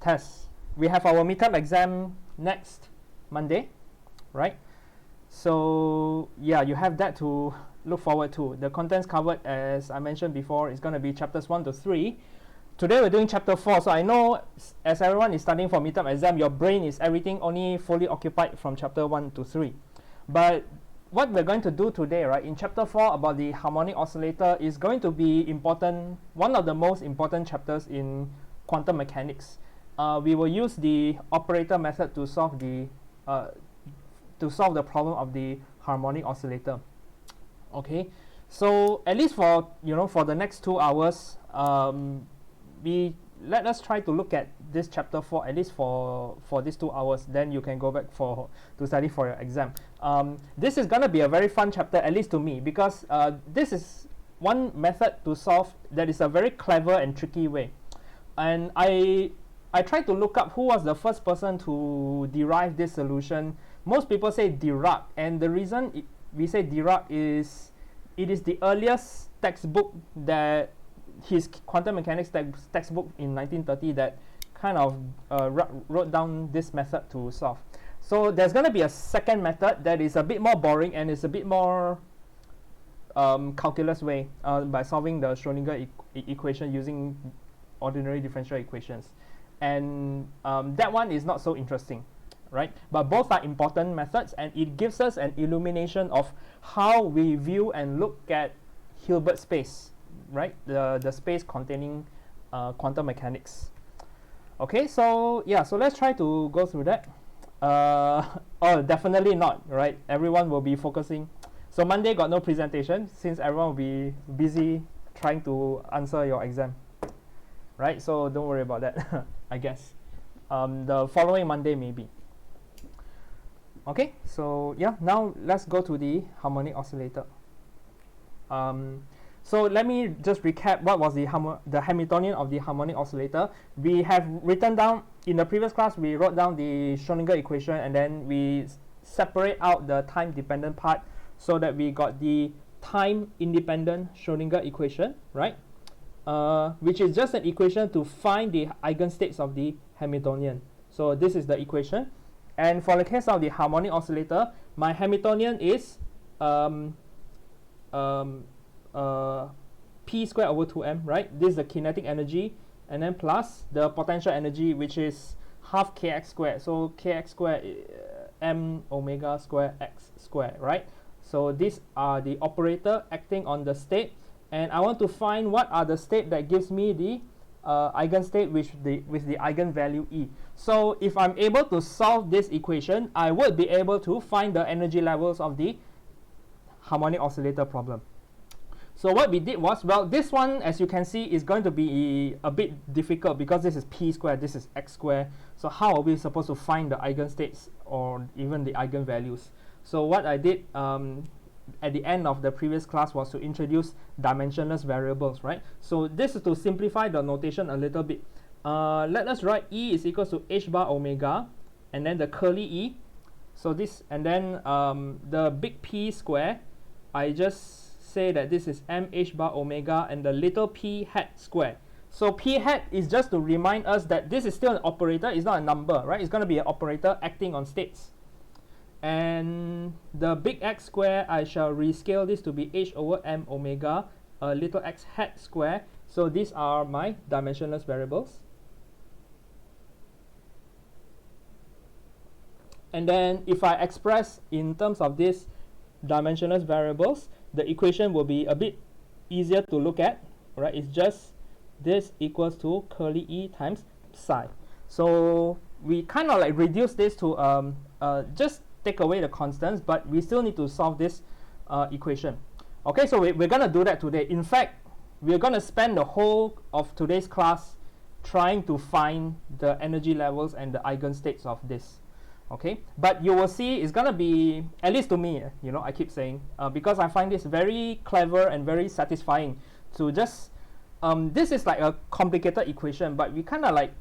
test. We have our midterm exam next Monday, right? So yeah, you have that to look forward to. The contents covered, as I mentioned before, is going to be chapters 1 to 3. Today we're doing chapter 4, so I know as everyone is studying for midterm exam, your brain is everything only fully occupied from chapter 1 to 3. But what we're going to do today, right, in chapter 4 about the harmonic oscillator is going to be important, one of the most important chapters in quantum mechanics. We will use the operator method to solve the problem of the harmonic oscillator. Okay, so at least for for the next 2 hours, let us try to look at this chapter 4 at least for these 2 hours. Then you can go back to study for your exam. This is gonna be a very fun chapter, at least to me, because this is one method to solve that is a very clever and tricky way. And I tried to look up who was the first person to derive this solution. Most people say Dirac, and the reason we say Dirac is it is the earliest textbook that his quantum mechanics textbook in 1930 that kind of wrote down this method to solve. So there's going to be a second method that is a bit more boring and is a bit more calculus way by solving the Schrödinger equation using ordinary differential equations, and that one is not so interesting, right? But both are important methods, and it gives us an illumination of how we view and look at Hilbert space, right? The space containing quantum mechanics. Okay, so yeah, so let's try to go through that. Oh, definitely not, right? Everyone will be focusing. So Monday got no presentation since everyone will be busy trying to answer your exam, right? So don't worry about that. I guess the following Monday maybe. Okay, so yeah, now let's go to the harmonic oscillator. So let me just recap what was the Hamiltonian of the harmonic oscillator. We have written down, in the previous class, we wrote down the Schrödinger equation, and then we separate out the time-dependent part so that we got the time-independent Schrödinger equation, right? Which is just an equation to find the eigenstates of the Hamiltonian. So this is the equation. And for the case of the harmonic oscillator, my Hamiltonian is P squared over 2m, right? This is the kinetic energy, and then plus the potential energy, which is half kx squared. So kx squared m omega squared x squared, right? So these are the operator acting on the state, and I want to find what are the state that gives me the eigenstate with the eigenvalue E. So if I'm able to solve this equation, I would be able to find the energy levels of the harmonic oscillator problem. So what we did was, well, this one, as you can see, is going to be a bit difficult because this is p squared, this is x squared. So how are we supposed to find the eigenstates or even the eigenvalues? So what I did at the end of the previous class was to introduce dimensionless variables, right? So this is to simplify the notation a little bit. Let us write E is equals to h bar omega, and then the curly E. So this, and then the big P square, I just say that this is m h bar omega, and the little p hat square. So p hat is just to remind us that this is still an operator, it's not a number, right? It's going to be an operator acting on states. And the big X square, I shall rescale this to be h over m omega, a little x hat square. So these are my dimensionless variables. And then if I express in terms of these dimensionless variables, the equation will be a bit easier to look at, right? It's just this equals to curly E times psi. So we kind of like reduce this to just take away the constants, but we still need to solve this equation. Okay, so we're going to do that today. In fact, we're going to spend the whole of today's class trying to find the energy levels and the eigenstates of this. Okay, but you will see it's gonna be, at least to me, I keep saying, because I find this very clever and very satisfying to just, this is like a complicated equation, but we kind of like,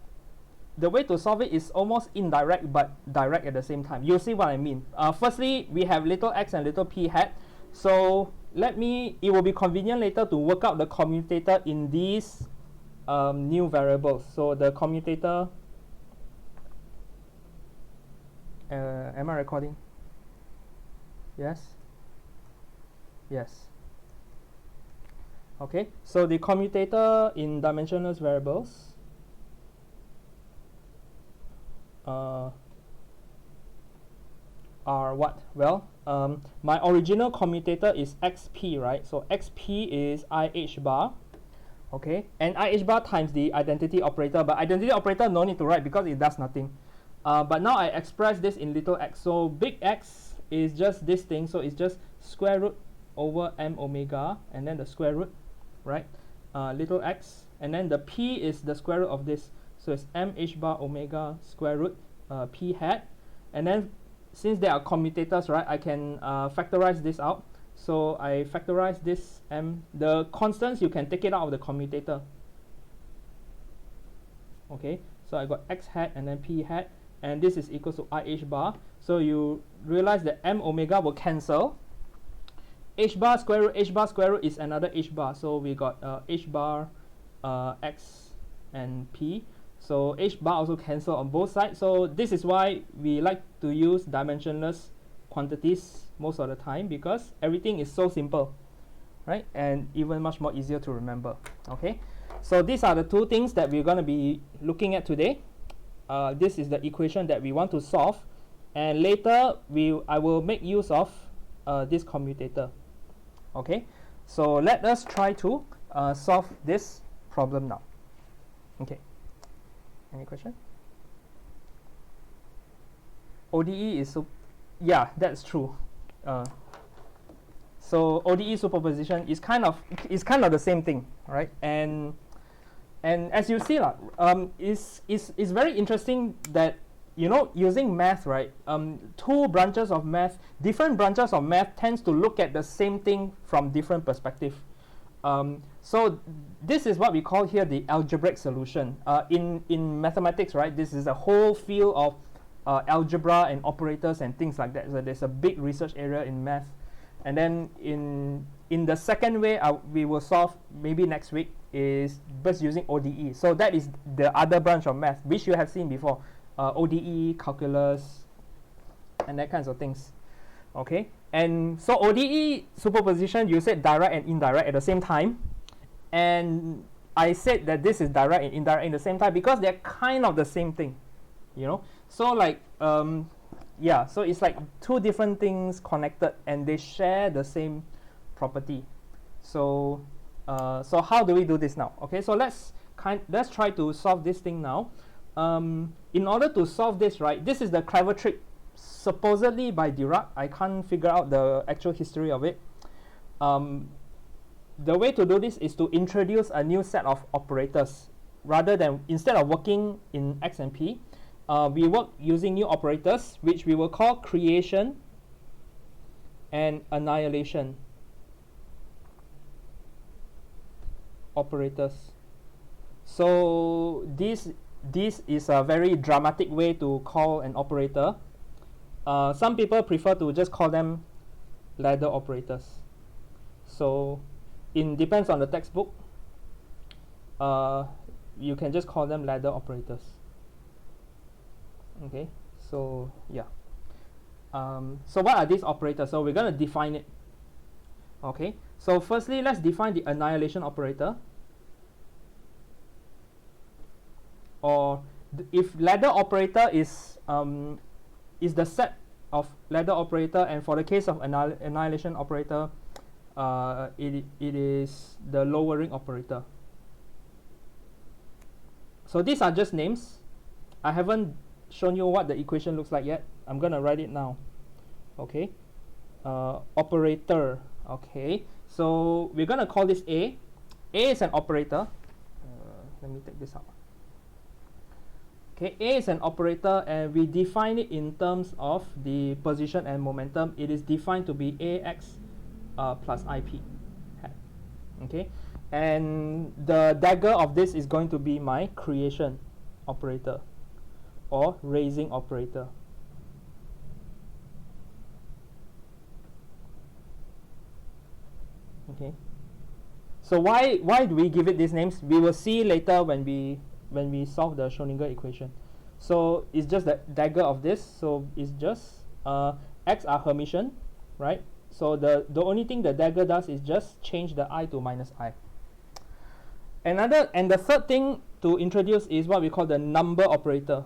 the way to solve it is almost indirect but direct at the same time. You'll see what I mean. Firstly, we have little x and little p hat. So it will be convenient later to work out the commutator in these new variables. So the commutator Am I recording? Yes? Yes. Okay, so the commutator in dimensionless variables are what? Well, my original commutator is xp, right? So xp is IH bar, okay? And IH bar times the identity operator, but identity operator no need to write because it does nothing. But now I express this in little x. So big X is just this thing, so it's just square root over m omega, and then the square root, right? Little x, and then the p is the square root of this, so it's m h bar omega square root p hat, and then since they are commutators, right, I can factorize this out. So I factorize this m, the constants you can take it out of the commutator. Okay, so I got x hat and then p hat, and this is equal to IH bar. So you realize that m omega will cancel. H bar square root is another h bar, so we got h bar x and p. So h bar also cancel on both sides. So this is why we like to use dimensionless quantities most of the time, because everything is so simple, right? And even much more easier to remember. Okay, so these are the two things that we're going to be looking at today. This is the equation that we want to solve, and later I will make use of this commutator. Okay, so let us try to solve this problem now. Okay, any question? ODE is yeah, that's true. So ODE superposition is kind of the same thing, right? And as you see, it's very interesting that, you know, using math, right? Two branches of math, different branches of math tends to look at the same thing from different perspective. So this is what we call here the algebraic solution. In mathematics, right? This is a whole field of algebra and operators and things like that. So there's a big research area in math. And then in the second way we will solve maybe next week is just using ODE. So that is the other branch of math which you have seen before. ODE, calculus, and that kinds of things. Okay, and so ODE superposition, you said direct and indirect at the same time, and I said that this is direct and indirect in the same time because they're kind of the same thing, you know. So like yeah, so it's like two different things connected and they share the same property. So so how do we do this now? Okay, so let's try to solve this thing now. In order to solve this, right, this is the clever trick supposedly by Dirac. I can't figure out the actual history of it. The way to do this is to introduce a new set of operators. Rather than, instead of working in x and p, we work using new operators which we will call creation and annihilation operators. So this is a very dramatic way to call an operator. Some people prefer to just call them ladder operators. So it depends on the textbook. You can just call them ladder operators. Okay, so yeah. So what are these operators? So we're going to define it. Okay, so firstly, let's define the annihilation operator. Or if ladder operator is the set of ladder operator, and for the case of annihilation operator, it is the lowering operator. So these are just names. I haven't shown you what the equation looks like yet. I'm gonna write it now. Okay, operator. Okay, so we're gonna call this A. A is an operator. Let me take this out. Okay, A is an operator, and we define it in terms of the position and momentum. It is defined to be AX plus IP. Okay, and the dagger of this is going to be my creation operator or raising operator. Okay, so why do we give it these names? We will see later when we solve the Schrodinger equation. So it's just the dagger of this. So it's just x are Hermitian, right? So the only thing the dagger does is just change the I to minus I. And the third thing to introduce is what we call the number operator.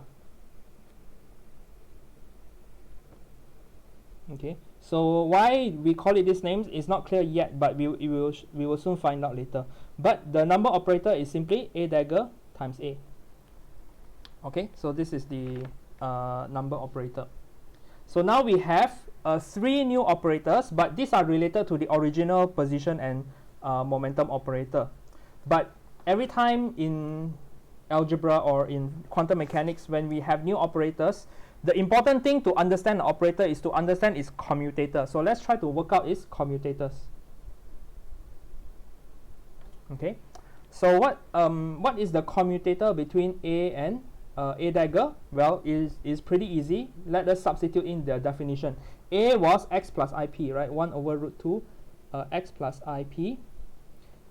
Okay, so why we call it these names is not clear yet, but we will soon find out later. But the number operator is simply a dagger times a. Okay, so this is the number operator. So now we have 3 new operators, but these are related to the original position and momentum operator. But every time in algebra or in quantum mechanics, when we have new operators, the important thing to understand the operator is to understand its commutator. So let's try to work out its commutators. Okay, so what is the commutator between a and a dagger? Well, is pretty easy. Let us substitute in the definition. A was x plus ip, right? 1 over root 2 x plus ip,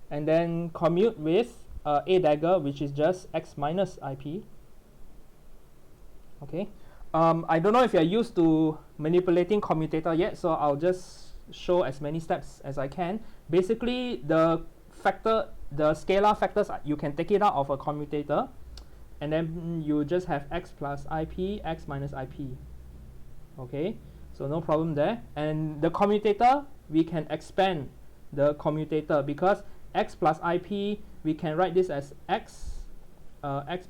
and then commute with a dagger, which is just x minus ip. Okay, I don't know if you're used to manipulating commutator yet, so I'll just show as many steps as I can. Basically, the scalar factors, you can take it out of a commutator, and then you just have x plus ip, x minus ip. Okay, so no problem there. And the commutator, we can expand the commutator, because x plus ip, we can write this as x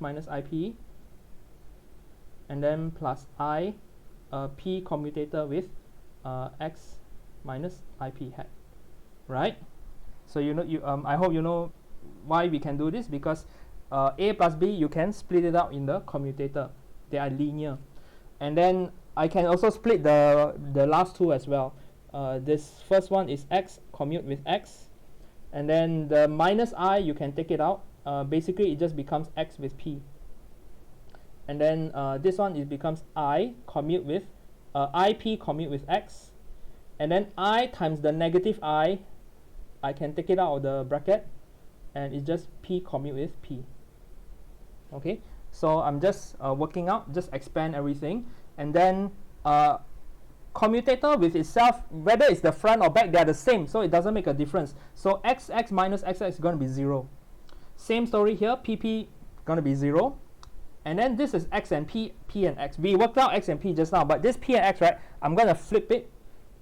minus ip, and then plus I p commutator with x minus ip hat, right? So I hope you know why we can do this, because a plus b, you can split it out in the commutator. They are linear. And then I can also split the last two as well. This first one is x commute with x, and then the minus I, you can take it out. Basically, it just becomes x with p. And then this one, it becomes I commute with ip commute with x, and then I times the negative I can take it out of the bracket, and it's just p commute with p. Okay, so I'm just working out, just expand everything, and then commutator with itself, whether it's the front or back, they are the same, so it doesn't make a difference. So xx minus xx is going to be 0. Same story here, pp going to be 0. And then this is x and p and x. We worked out x and p just now, but this p and x, right, I'm going to flip it.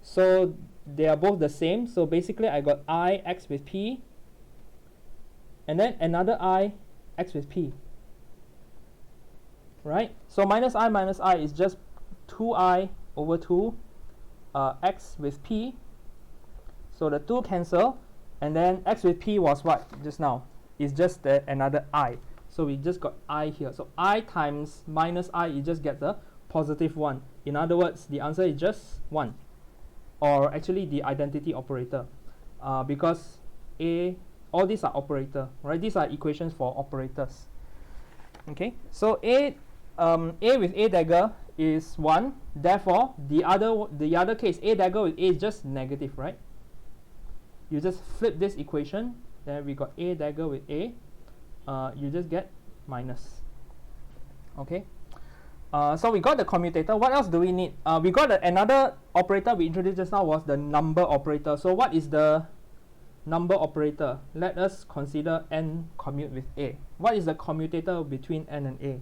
So they are both the same. So basically, I got I x with p, and then another I x with p. Right? So minus I is just 2I over 2 x with p. So the 2 cancel, and then x with p was what just now? Is just another I. So we just got I here. So I times minus I, you just get the positive 1. In other words, the answer is just 1. Or actually the identity operator. Because all these are operator, right? These are equations for operators. Okay, so A with a dagger is 1. Therefore, the other case, a dagger with a is just negative, right? You just flip this equation. Then we got a dagger with a. You just get minus. Okay, so we got the commutator. What else do we need? We got another operator we introduced just now, was the number operator. So what is the number operator? Let us consider n commute with a. What is the commutator between n and a?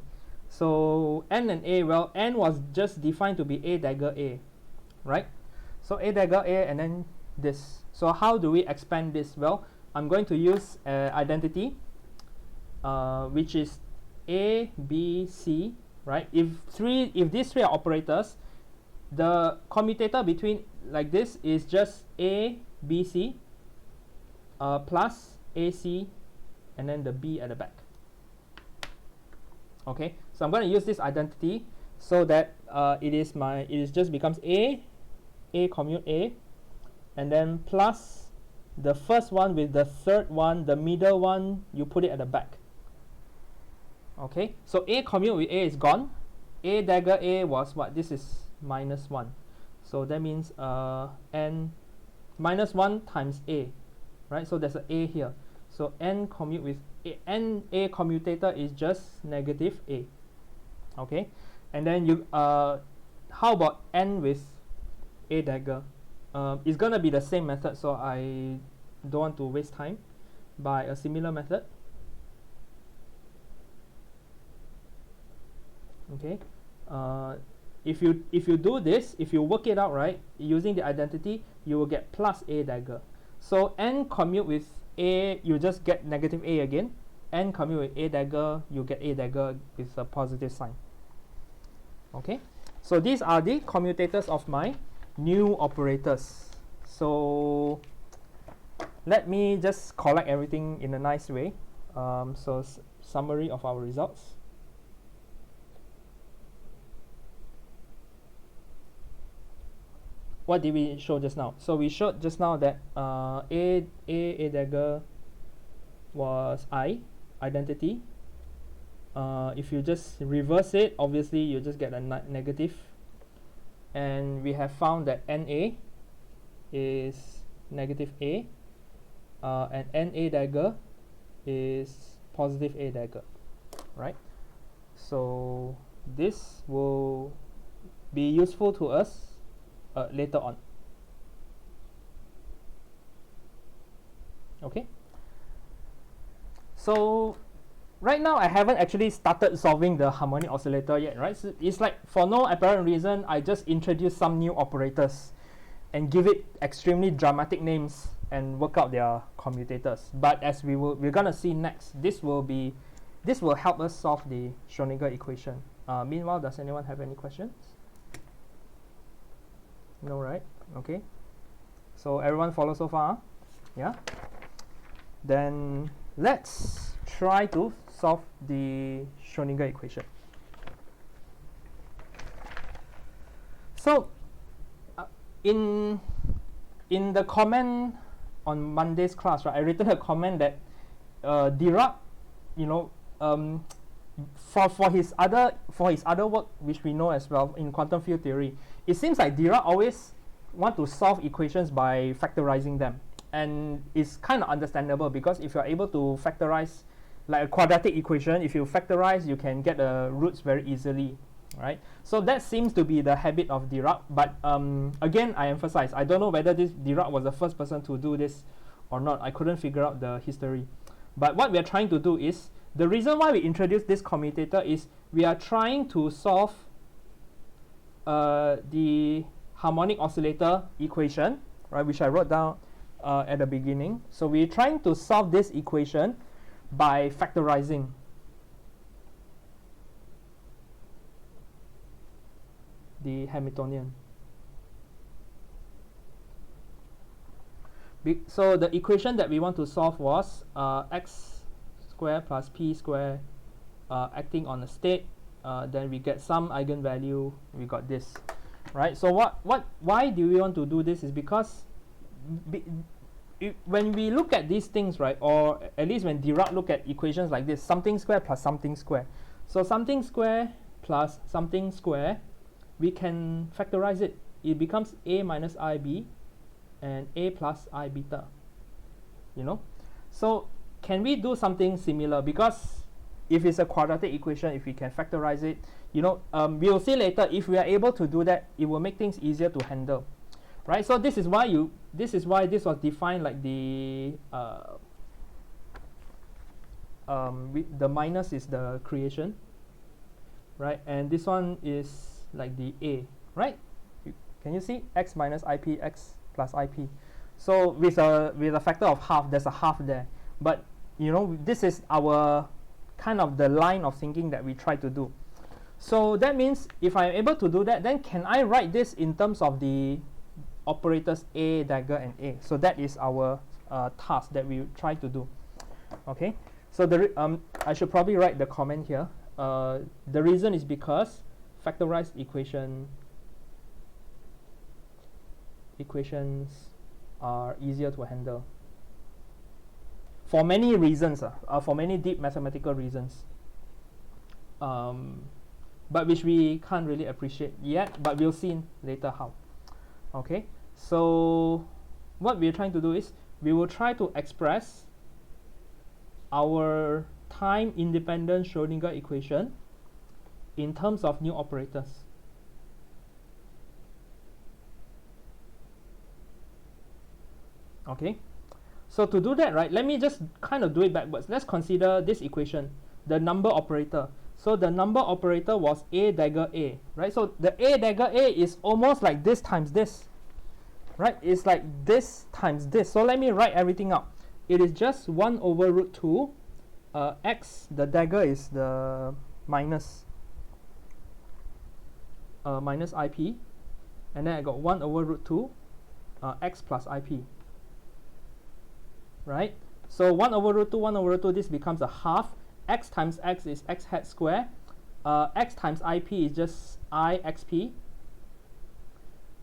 So n and a, well, n was just defined to be a dagger a, right? So a dagger a, and then this. So how do we expand this? Well, I'm going to use identity, which is a, b, c, right? If these three are operators, the commutator between like this is just a, b, c plus a, c, and then the b at the back. Okay, so I'm going to use this identity so that it just becomes a commute a, and then plus the first one with the third one, the middle one, you put it at the back. Okay, so a commute with a is gone. A dagger a was what? This is minus 1. So that means n minus 1 times a, right? So there's an a here. So n commute with a, a commutator is just negative a. Okay, and then you how about n with a dagger? It's gonna be the same method, so I don't want to waste time by a similar method. Okay, if you do this, if you work it out right using the identity, you will get plus a dagger. So n commute with a, you just get negative a again. N commute with a dagger, you get a dagger with a positive sign. Okay, so these are the commutators of my new operators. So let me just collect everything in a nice way. So summary of our results. What did we show just now? So we showed just now that a dagger was I, identity. If you just reverse it, obviously you just get a negative. And we have found that NA is negative A, and NA dagger is positive A dagger, right? So this will be useful to us later on. Okay, so right now I haven't actually started solving the harmonic oscillator yet, right? So it's like for no apparent reason I just introduce some new operators and give it extremely dramatic names and work out their commutators. But as we're gonna see next, this will help us solve the Schrödinger equation. Meanwhile, does anyone have any questions? No, right? Okay, so everyone follow so far? Yeah, then let's try to solve the Schrödinger equation. So in the comment on Monday's class, right, I written a comment that Dirac, you know, for his other work, which we know as well in quantum field theory, it seems like Dirac always want to solve equations by factorizing them, and it's kind of understandable because if you're able to factorize like a quadratic equation, if you factorize, you can get the roots very easily, right? So that seems to be the habit of Dirac. But again, I emphasize, I don't know whether this Dirac was the first person to do this or not. I couldn't figure out the history. But what we are trying to do is, the reason why we introduced this commutator is we are trying to solve the harmonic oscillator equation, right, which I wrote down at the beginning. So we're trying to solve this equation by factorizing. The Hamiltonian. So the equation that we want to solve was x squared plus p squared acting on a state. Then we get some eigenvalue. We got this, right? So why do we want to do this is because when we look at these things, right, or at least when Dirac look at equations like this, something square plus something square. So something square plus something square, we can factorize it. It becomes a minus ib and a plus I beta, you know. So can we do something similar? Because if it's a quadratic equation, if we can factorize it, you know, we'll see later, if we are able to do that, it will make things easier to handle, right? So this is why this was defined like the minus is the creation, right? And this one is like the a, right? Can you see x minus ip, x plus ip? So with a factor of half, there's a half there. But you know, this is our kind of the line of thinking that we try to do. So that means if I'm able to do that, then can I write this in terms of the operators a, dagger, and a? So that is our task that we try to do. Okay. So I should probably write the comment here. The reason is because factorized equations are easier to handle for many reasons, for many deep mathematical reasons, but which we can't really appreciate yet, but we'll see later how. Okay, so what we're trying to do is we will try to express our time independent Schrödinger equation in terms of new operators. Okay, so to do that, right, let me just kind of do it backwards. Let's consider this equation, the number operator. So the number operator was A dagger A, right? So the A dagger A is almost like this times this, right? It's like this times this. So let me write everything out. It is just 1 over root 2 x, the dagger is the minus IP, and then I got 1 over root 2 x plus IP, right? So 1 over root 2, 1 over root 2, this becomes a half. X times x is x hat square. X times IP is just I xp,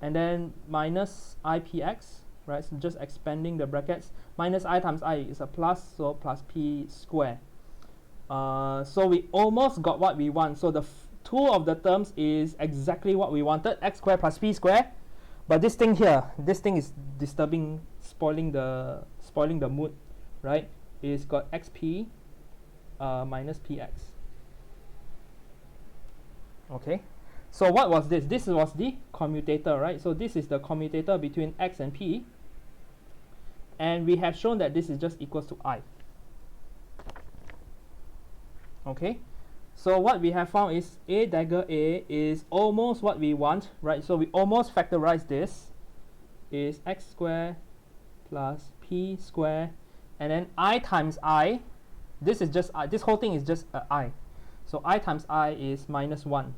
and then minus IPX, right? So just expanding the brackets. Minus I times I is a plus, so plus P square. So we almost got what we want. So the two of the terms is exactly what we wanted, x square plus P square. But this thing here, this thing is disturbing, spoiling the mood, right? It's got xp minus px. Okay, so what was this? This was the commutator, right? So this is the commutator between x and p, and we have shown that this is just equals to I. Okay, so what we have found is A dagger A is almost what we want, right? So we almost factorize this, is x square plus p square, and then I times I, this is just I, this whole thing is just I. So I times I is minus 1,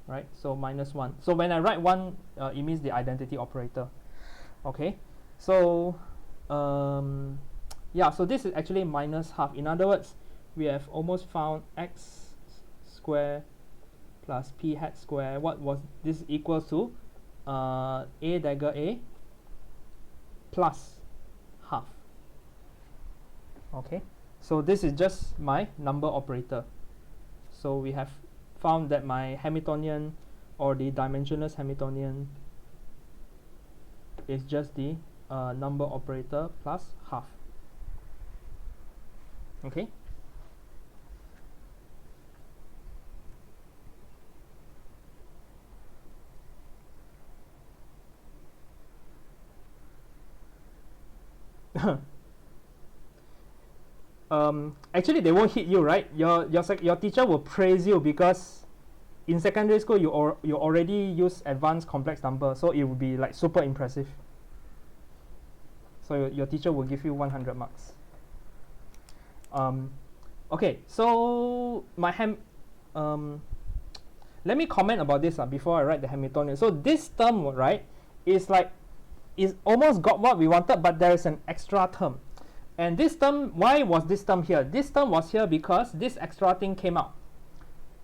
right? So minus 1. So when I write 1, it means the identity operator. Okay, so yeah, so this is actually minus half. In other words, we have almost found x square plus p hat square. What was this equals to? A dagger A plus half. Okay, so this is just my number operator. So we have found that my Hamiltonian, or the dimensionless Hamiltonian, is just the number operator plus half. Okay. Actually, they won't hit you, right? Your teacher will praise you because in secondary school you already use advanced complex number, so it will be like super impressive. So your teacher will give you 100 marks. Okay, so my let me comment about this before I write the Hamiltonian. So this term, right, is almost got what we wanted, but there is an extra term. And this term, why was this term here? This term was here because this extra thing came out.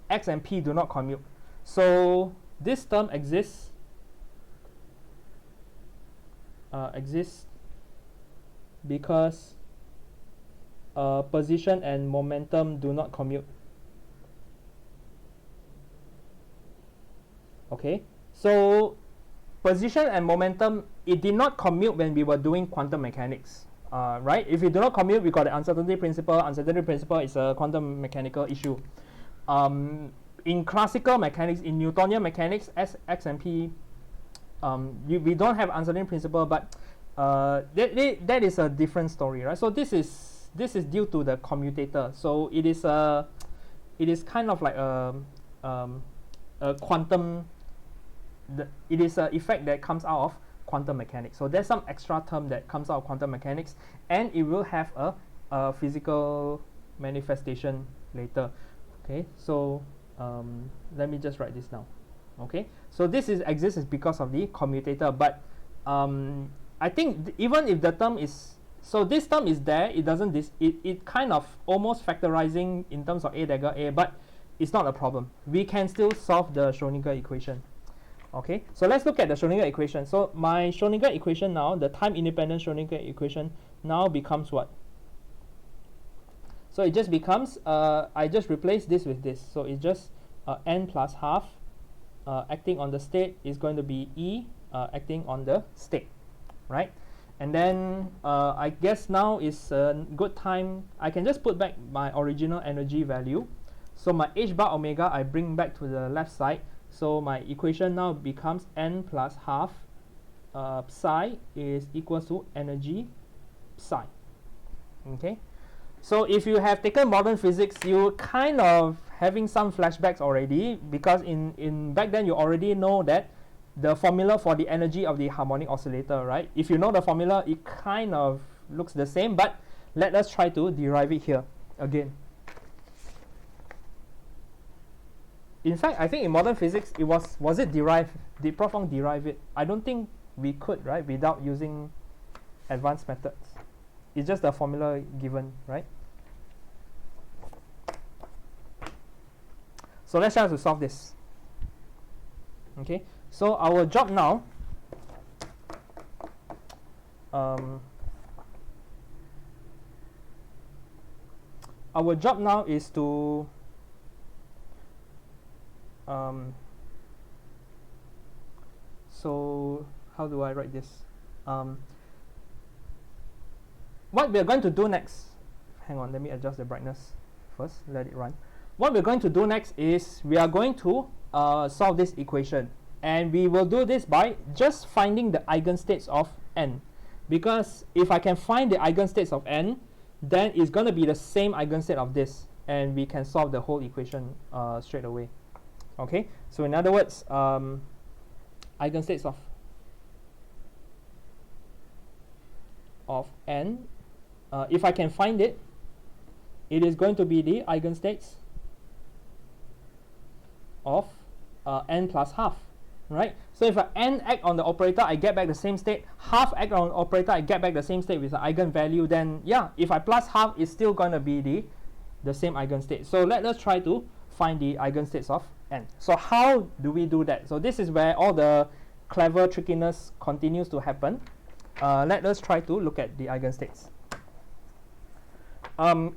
X and P do not commute. So this term exists because position and momentum do not commute. Okay, so position and momentum, it did not commute when we were doing quantum mechanics. Right? If you do not commute, we got the uncertainty principle. Uncertainty principle is a quantum mechanical issue. In classical mechanics, in Newtonian mechanics, X and P, we don't have uncertainty principle, but that is a different story, right? So this is due to the commutator. So it is kind of like a quantum. It is an effect that comes out of quantum mechanics. So there's some extra term that comes out of quantum mechanics, and it will have a physical manifestation later. Okay, so let me just write this down. Okay, so this exists because of the commutator, but I think even if the term is, so this term is there, it doesn't it kind of almost factorizing in terms of A dagger A, but it's not a problem. We can still solve the Schrodinger equation. Okay, so let's look at the Schrodinger equation. So my Schrodinger equation now, the time independent Schrodinger equation now becomes what? So it just becomes, I just replace this with this. So it's just n plus half acting on the state is going to be E acting on the state, right? And then I guess now is a good time, I can just put back my original energy value. So my h bar omega I bring back to the left side. So my equation now becomes n plus half psi is equal to energy psi. Okay, so if you have taken modern physics, you kind of having some flashbacks already, because in back then you already know that the formula for the energy of the harmonic oscillator, right? If you know the formula, it kind of looks the same, but let us try to derive it here again. In fact, I think in modern physics, it was it derived? Did Prof. Ong derive it? I don't think we could, right, without using advanced methods. It's just the formula given, right? So let's try to solve this. Okay, so our job now, is to so how do I write this? What we're going to do next, hang on, let me adjust the brightness first, let it run. What we're going to do next is we are going to solve this equation, and we will do this by just finding the eigenstates of n, because if I can find the eigenstates of n, then it's going to be the same eigenstate of this, and we can solve the whole equation straight away. Okay, so in other words, eigenstates of n, if I can find it, it is going to be the eigenstates of n plus half, right? So if I n act on the operator, I get back the same state. Half act on the operator, I get back the same state with the eigenvalue. Then yeah, if I plus half, it's still going to be the same eigenstate. So let us try to find the eigenstates of n. So how do we do that? So this is where all the clever trickiness continues to happen. Let us try to look at the eigenstates.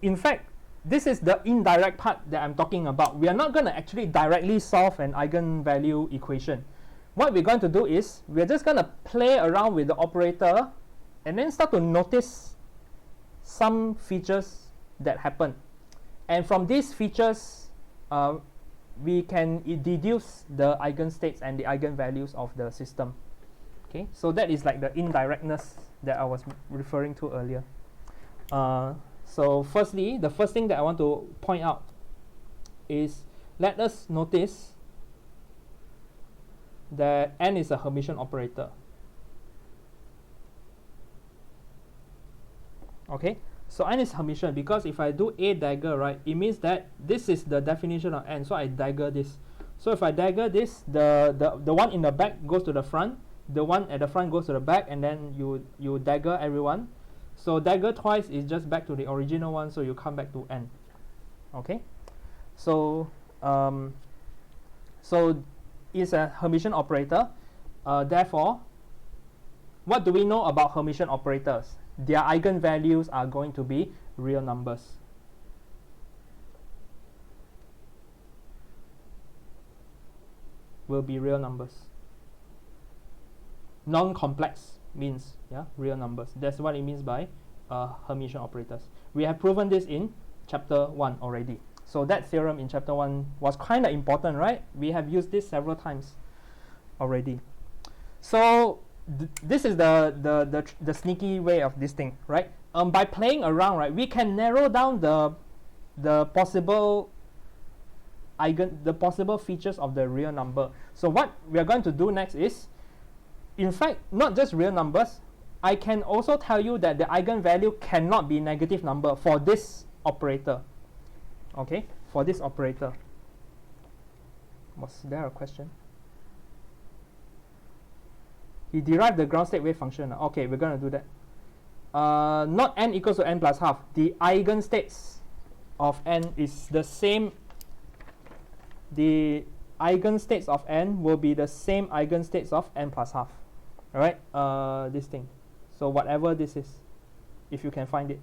In fact, this is the indirect part that I'm talking about. We are not going to actually directly solve an eigenvalue equation. What we're going to do is we're just going to play around with the operator and then start to notice some features that happen. And from these features, we can deduce the eigenstates and the eigenvalues of the system. Okay, so that is like the indirectness that I was referring to earlier. So firstly, the first thing that I want to point out is, let us notice that n is a Hermitian operator. Okay, so n is Hermitian because if I do a dagger, right, it means that this is the definition of n, so I dagger this. So if I dagger this, the one in the back goes to the front, the one at the front goes to the back, and then you dagger everyone. So dagger twice is just back to the original one, so you come back to n. Okay, so so it's a Hermitian operator. Therefore, what do we know about Hermitian operators? Their eigenvalues are going to be real numbers. Will be real numbers. Non-complex means, yeah, real numbers. That's what it means by Hermitian operators. We have proven this in chapter 1 already. So that theorem in chapter 1 was kind of important, right? We have used this several times already. So this is the sneaky way of this thing, right? By playing around, right, we can narrow down the possible features of the real number. So what we are going to do next is, in fact, not just real numbers, I can also tell you that the eigenvalue cannot be negative number for this operator. Okay, for this operator. Was there a question? He derived the ground state wave function. Okay, we're going to do that. Not n equals to n plus half. The eigenstates of n is the same. The eigenstates of n will be the same eigenstates of n plus half. Alright, this thing. So whatever this is, if you can find it.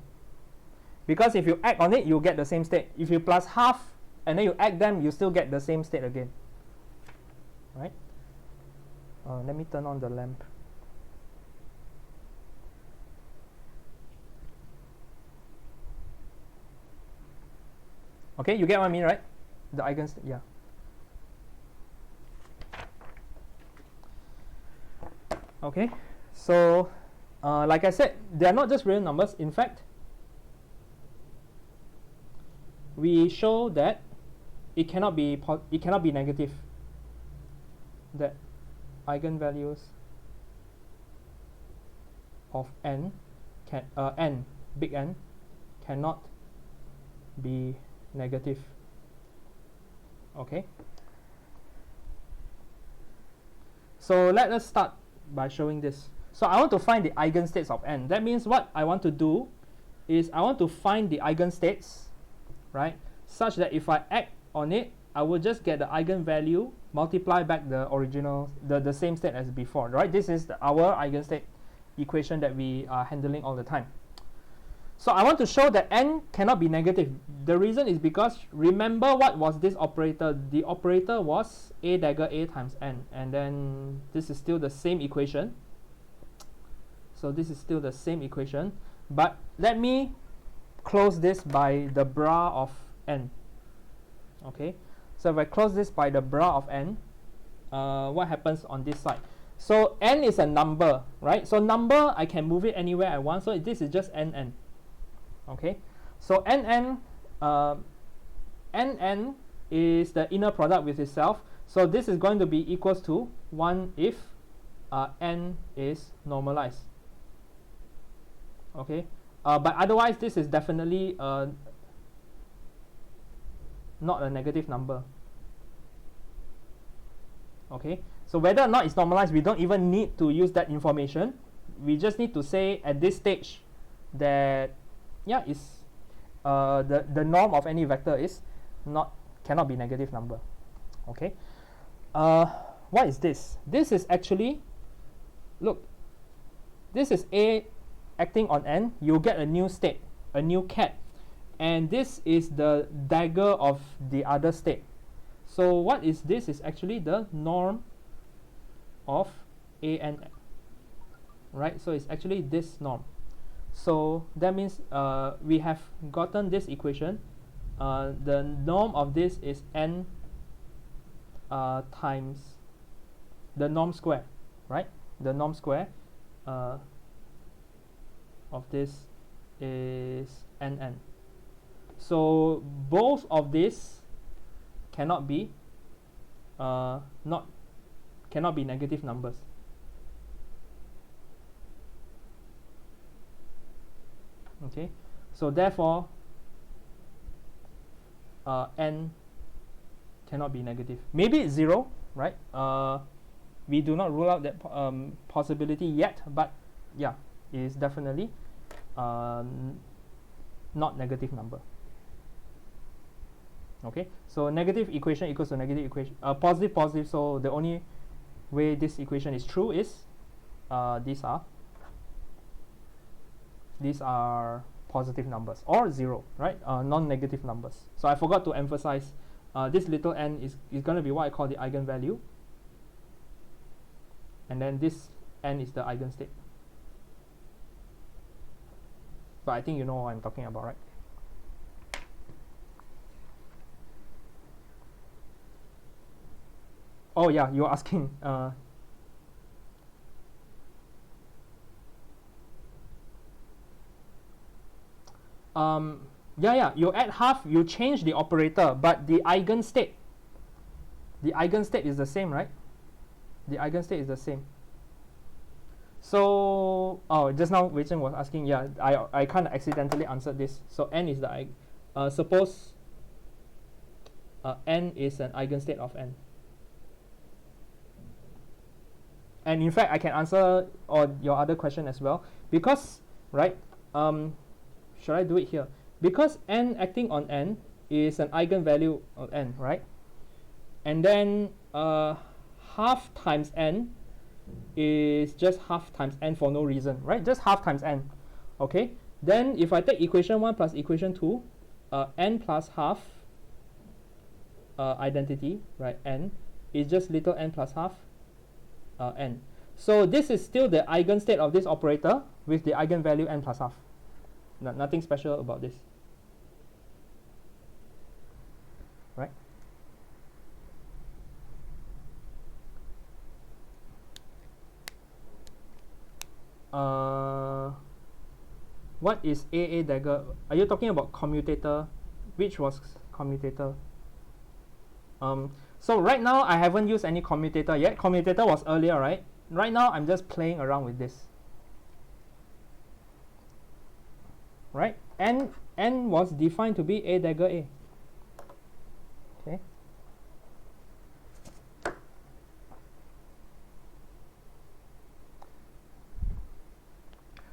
Because if you act on it, you get the same state. If you plus half and then you act them, you still get the same state again. Right? Let me turn on the lamp. Okay, you get what I mean, right? The eigenstate, yeah. Okay, so like I said, they are not just real numbers. In fact, we show that it cannot be negative. That eigenvalues of n n big N cannot be negative. Okay. So let us start by showing this. So I want to find the eigenstates of n. That means what I want to do is I want to find the eigenstates, right, such that if I act on it, I will just get the eigenvalue, multiply back the original, the same state as before, right? This is our eigenstate equation that we are handling all the time. So I want to show that n cannot be negative. The reason is because remember what was this operator? The operator was a dagger a times n, and then this is still the same equation. So this is still the same equation, but let me close this by the bra of n. Okay, so if I close this by the bra of n, what happens on this side? So n is a number, right? So number, I can move it anywhere I want. So this is just nn. Okay, so nn is the inner product with itself. So this is going to be equals to 1 if n is normalized. Okay, but otherwise this is definitely not a negative number. Okay, so whether or not it's normalized, we don't even need to use that information. We just need to say at this stage that yeah, is the norm of any vector is cannot be negative number. Okay, what is this? This is actually, look, this is a acting on n. You get a new state, a new ket, and this is the dagger of the other state. So what is this? Is actually the norm of an, right? So it's actually this norm. So that means we have gotten this equation. The norm of this is n times the norm square, right? The norm square of this is nn. So both of these cannot be cannot be negative numbers. Okay, so therefore n cannot be negative. Maybe it's 0, right? We do not rule out that possibility yet, but yeah, it is definitely not negative number. Okay, so negative equation equals to negative equation, positive, so the only way this equation is true is these are positive numbers or 0, right? Non-negative numbers. So I forgot to emphasize this little n is going to be what I call the eigenvalue, and then this n is the eigenstate. But I think you know what I'm talking about, right? Oh yeah, you're asking yeah, you add half, you change the operator, but the eigenstate is the same, right? The eigenstate is the same. So just now Wei Zheng was asking, yeah, I kind of accidentally answered this. So n is the suppose n is an eigenstate of n. And in fact, I can answer your other question as well, because, right, should I do it here? Because n acting on n is an eigenvalue of n, right? And then half times n is just half times n for no reason, right? Just half times n. Okay, then if I take equation 1 plus equation 2, n plus half identity, right, n is just little n plus half n. So this is still the eigenstate of this operator with the eigenvalue n plus half. Nothing special about this, right? what is AA dagger? Are you talking about commutator? Which was commutator? So right now I haven't used any commutator yet. Commutator was earlier, right? Right now I'm just playing around with this. Right? N was defined to be A dagger A. Okay.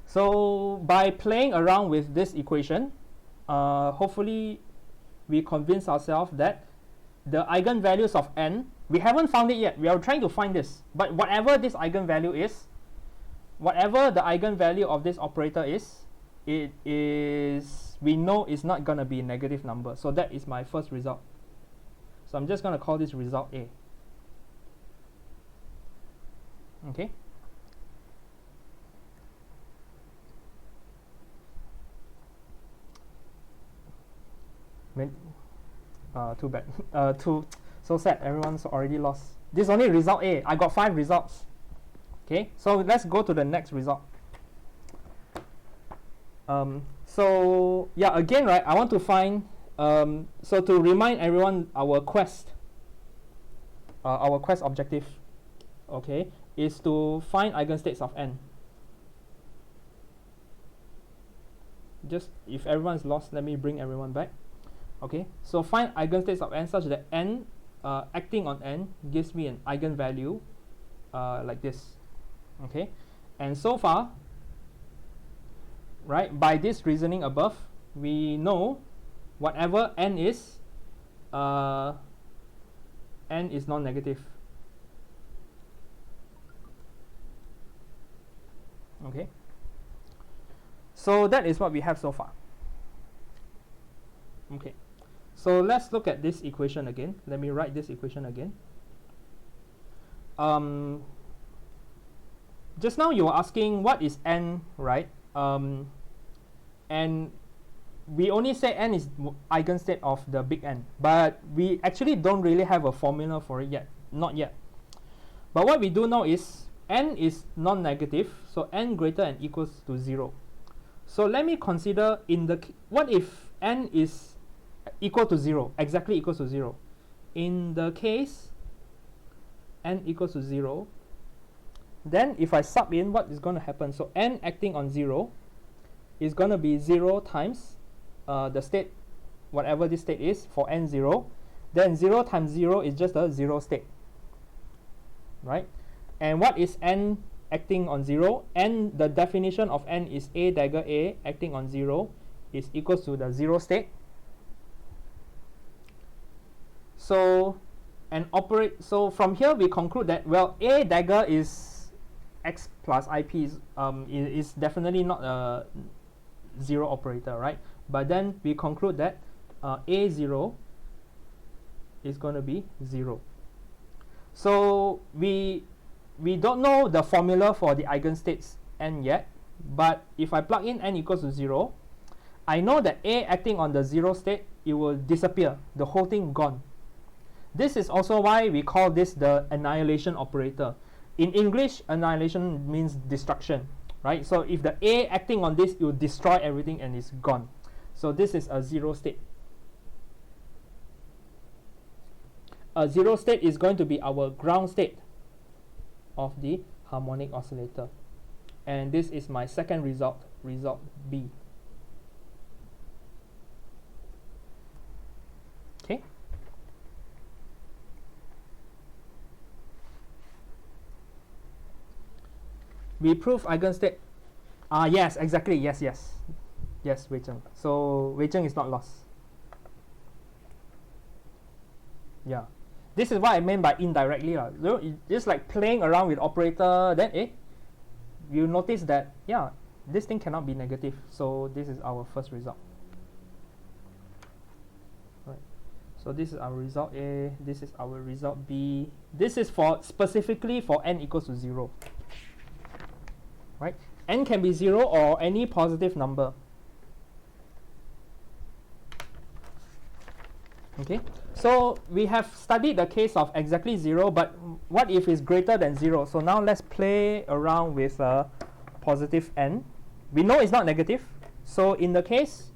So by playing around with this equation, hopefully we convince ourselves that the eigenvalues of n, we haven't found it yet. We are trying to find this. But whatever this eigenvalue is, whatever the eigenvalue of this operator is, it is, we know it's not going to be a negative number. So that is my first result. So I'm just going to call this result A. Okay. Too bad. So sad. Everyone's already lost. This is only result A. I got 5 results. Okay. So let's go to the next result. So yeah, again, right? I want to find. So to remind everyone, our quest objective, okay, is to find eigenstates of n. Just if everyone's lost, let me bring everyone back. Okay, so find eigenstates of n such that n acting on n gives me an eigenvalue like this. Okay, and so far, right, by this reasoning above, we know whatever n is non-negative. Okay, so that is what we have so far. Okay, so let's look at this equation again. Let me write this equation again. Just now you were asking what is n, right? And we only say n is eigenstate of the big N, but we actually don't really have a formula for it yet, not yet. But what we do know is n is non-negative, so n greater than equals to 0. So let me consider what if n is equal to 0, exactly equals to 0. In the case n equals to 0, then if I sub in, what is going to happen? So n acting on 0 is going to be 0 times the state, whatever this state is for n0. Then 0 times 0 is just a 0 state, right? And what is n acting on 0? N, the definition of n is A dagger A acting on 0 is equals to the 0 state. So so from here we conclude that, well, A dagger is x plus IP is definitely not a 0 operator, right? But then we conclude that A0 is going to be 0. So we don't know the formula for the eigenstates n yet, but if I plug in n equals to 0, I know that A acting on the 0 state, it will disappear, the whole thing gone. This is also why we call this the annihilation operator. In English, annihilation means destruction, right? So if the A acting on this, it will destroy everything and it's gone. So this is a 0 state. A 0 state is going to be our ground state of the harmonic oscillator. And this is my second result, result B. Okay. We prove eigenstate. Yes, exactly. Yes, Wei Cheng. So Wei Cheng is not lost. Yeah. This is what I meant by indirectly. Just like playing around with operator, then you notice that, yeah, this thing cannot be negative. So this is our first result. Right. So this is our result A. This is our result B. This is for specifically for n equals to 0. Right? N can be 0 or any positive number. Okay, so we have studied the case of exactly 0, but what if it's greater than 0? So now let's play around with positive n. We know it's not negative. So in the case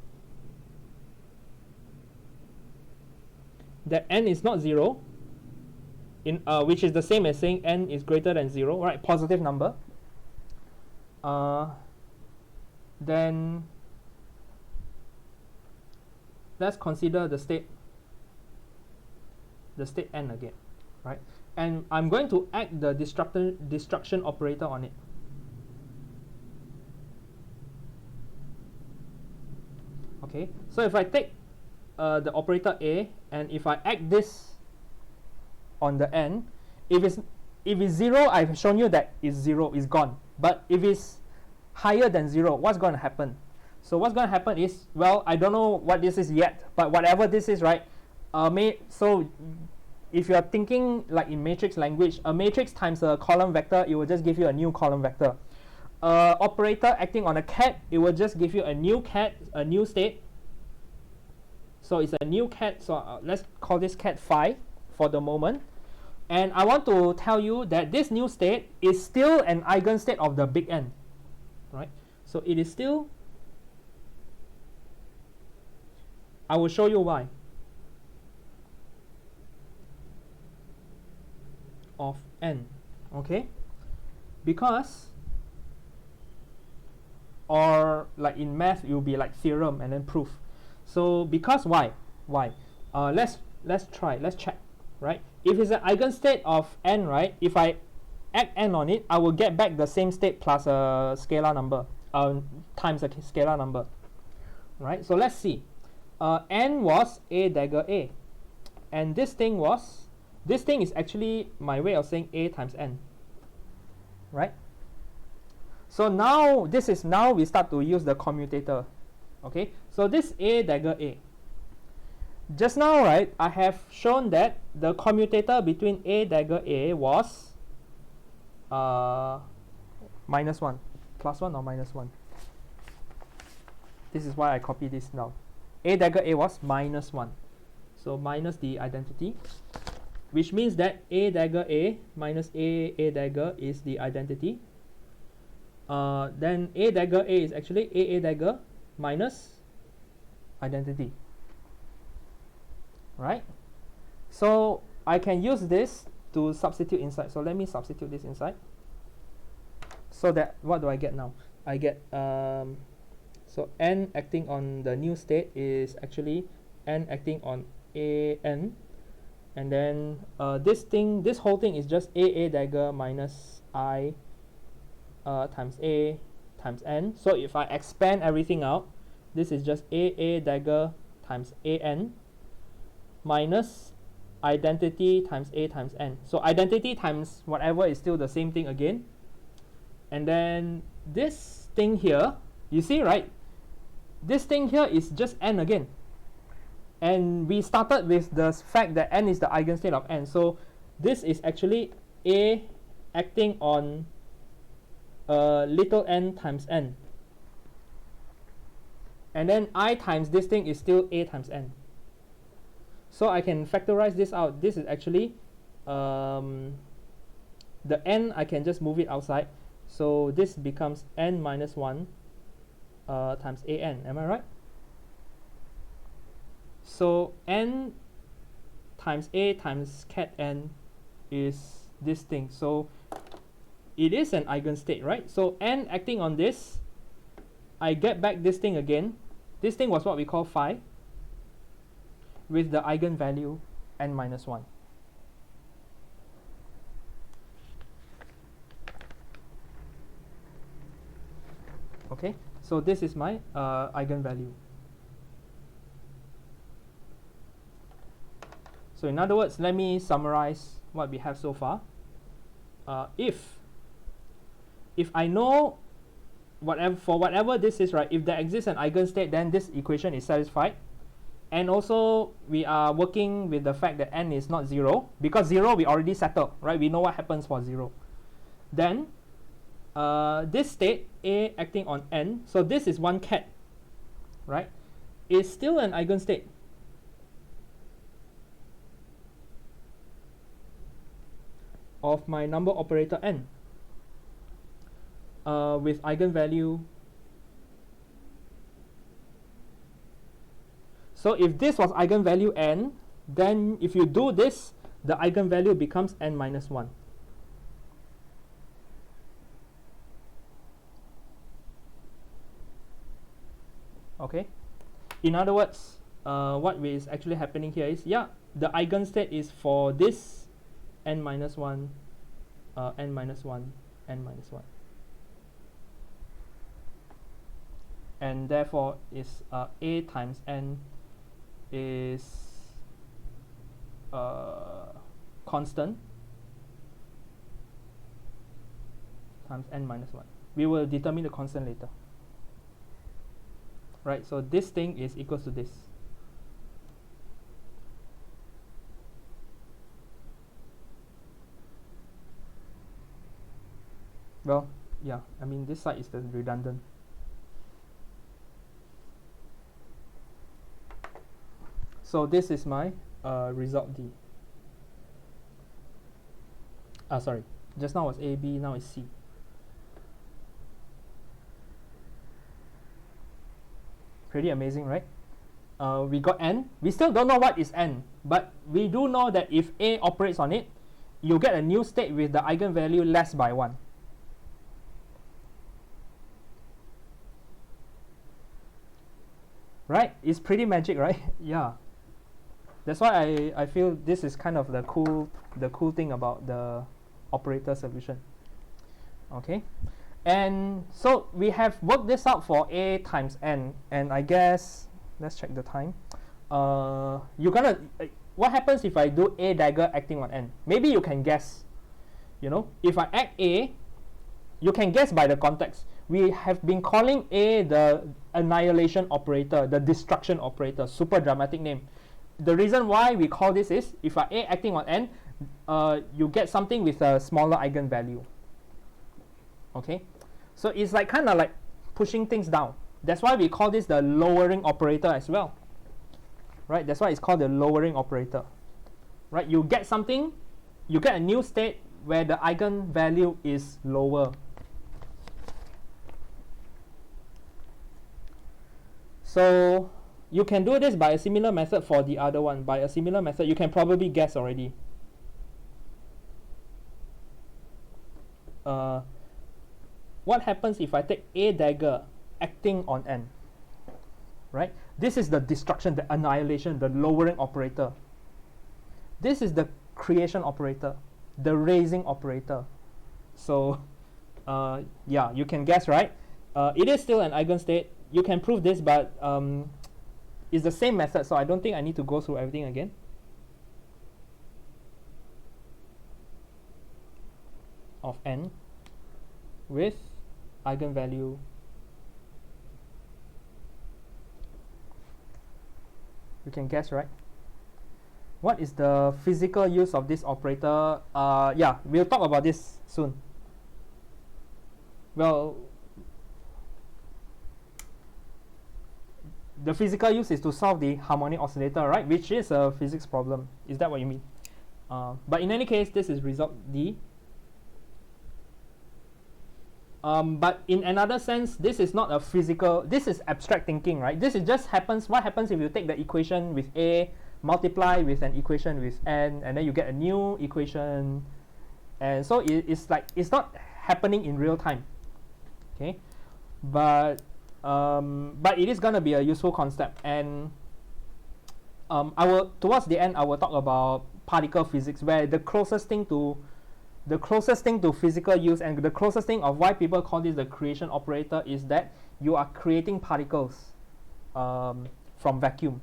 that n is not 0, which is the same as saying n is greater than 0, right? Positive number. Then let's consider the state n again, right? And I'm going to add the destruction operator on it. Okay, so if I take the operator a, and if I add this on the n, if it's 0, I've shown you that it's 0, it's gone. But if it's higher than 0, what's going to happen? So what's going to happen is, well, I don't know what this is yet, but whatever this is, right? So if you are thinking like in matrix language, a matrix times a column vector, it will just give you a new column vector. Operator acting on a ket, it will just give you a new ket, a new state. So it's a new ket. So let's call this ket phi for the moment. And I want to tell you that this new state is still an eigenstate of the big N, right? So it is still, I will show you why, of N, okay? Because, or like in math, it will be like theorem and then proof. So because why? Let's check, right? If it's an eigenstate of n, right? If I add n on it, I will get back the same state plus a scalar number, times a scalar number, right? So let's see. N was a dagger a, and this thing is actually my way of saying a times n, right? So now we start to use the commutator. Okay, so this a dagger a. Just now, right, I have shown that the commutator between a dagger a was -1, +1 or -1. This is why I copy this now. A dagger a was -1. So minus the identity, which means that a dagger a minus a dagger is the identity. Then a dagger a is actually a dagger minus identity, right? So I can use this to substitute inside. So let me substitute this inside. So that, what do I get now? I get so n acting on the new state is actually n acting on a n, and then this whole thing is just a dagger minus I times a times n. So if I expand everything out, this is just a dagger times a n minus identity times a times n. So identity times whatever is still the same thing again. And then this thing here, you see, right? This thing here is just n again. And we started with the fact that n is the eigenstate of n. So this is actually a acting on little n times n. And then I times this thing is still a times n. So I can factorize this out. This is actually the n, I can just move it outside. So this becomes n minus 1 times a n. Am I right? So n times a times ket n is this thing. So it is an eigenstate, right? So n acting on this, I get back this thing again. This thing was what we call phi, with the eigenvalue n minus 1. Okay, so this is my eigenvalue. So in other words, let me summarize what we have so far. If I know whatever this is, right, if there exists an eigenstate, then this equation is satisfied. And also we are working with the fact that n is not 0, because 0 we already settled, right? We know what happens for 0. Then this state a acting on n, so this is one ket, right, is still an eigenstate. Of my number operator n. with eigenvalue. So if this was eigenvalue n, then if you do this, the eigenvalue becomes n minus 1. Okay, in other words, what is actually happening here is, yeah, the eigenstate is for this n minus 1, n minus 1, n minus 1. And therefore is a times n is constant times n minus 1. We will determine the constant later. Right, so this thing is equals to this. Well, yeah, I mean this side is the redundant. So this is my result D. Sorry, just now was A, B, now it's C. Pretty amazing, right? We got n. We still don't know what is n, but we do know that if A operates on it, you get a new state with the eigenvalue less by 1. Right? It's pretty magic, right? Yeah. That's why I feel this is kind of the cool thing about the operator solution. Okay. And so we have worked this out for A times n, and I guess let's check the time. You're gonna what happens if I do A dagger acting on n? Maybe you can guess. You know, if I act A, you can guess by the context. We have been calling A the annihilation operator, the destruction operator, super dramatic name. The reason why we call this is, if I A acting on n, you get something with a smaller eigenvalue. Okay, so it's like kind of like pushing things down. That's why we call this the lowering operator as well. Right, that's why it's called the lowering operator. Right, you get something, you get a new state where the eigenvalue is lower. So you can do this by a similar method for the other one. By a similar method, you can probably guess already. What happens if I take A dagger acting on n? Right? This is the destruction, the annihilation, the lowering operator. This is the creation operator, the raising operator. So, yeah, you can guess, right? It is still an eigenstate. You can prove this, but it's the same method, so I don't think I need to go through everything again. Of n with eigenvalue you can guess, right? What is the physical use of this operator? Yeah, we'll talk about this soon. Well, the physical use is to solve the harmonic oscillator, right? Which is a physics problem. Is that what you mean? But in any case, this is result D. But in another sense, this is not a physical, this is abstract thinking, right? This is just happens, what happens if you take the equation with A, multiply with an equation with n, and then you get a new equation. And so it's like, it's not happening in real time, okay? But it is going to be a useful concept. And towards the end, I will talk about particle physics, where the closest thing to physical use and the closest thing of why people call this the creation operator is that you are creating particles from vacuum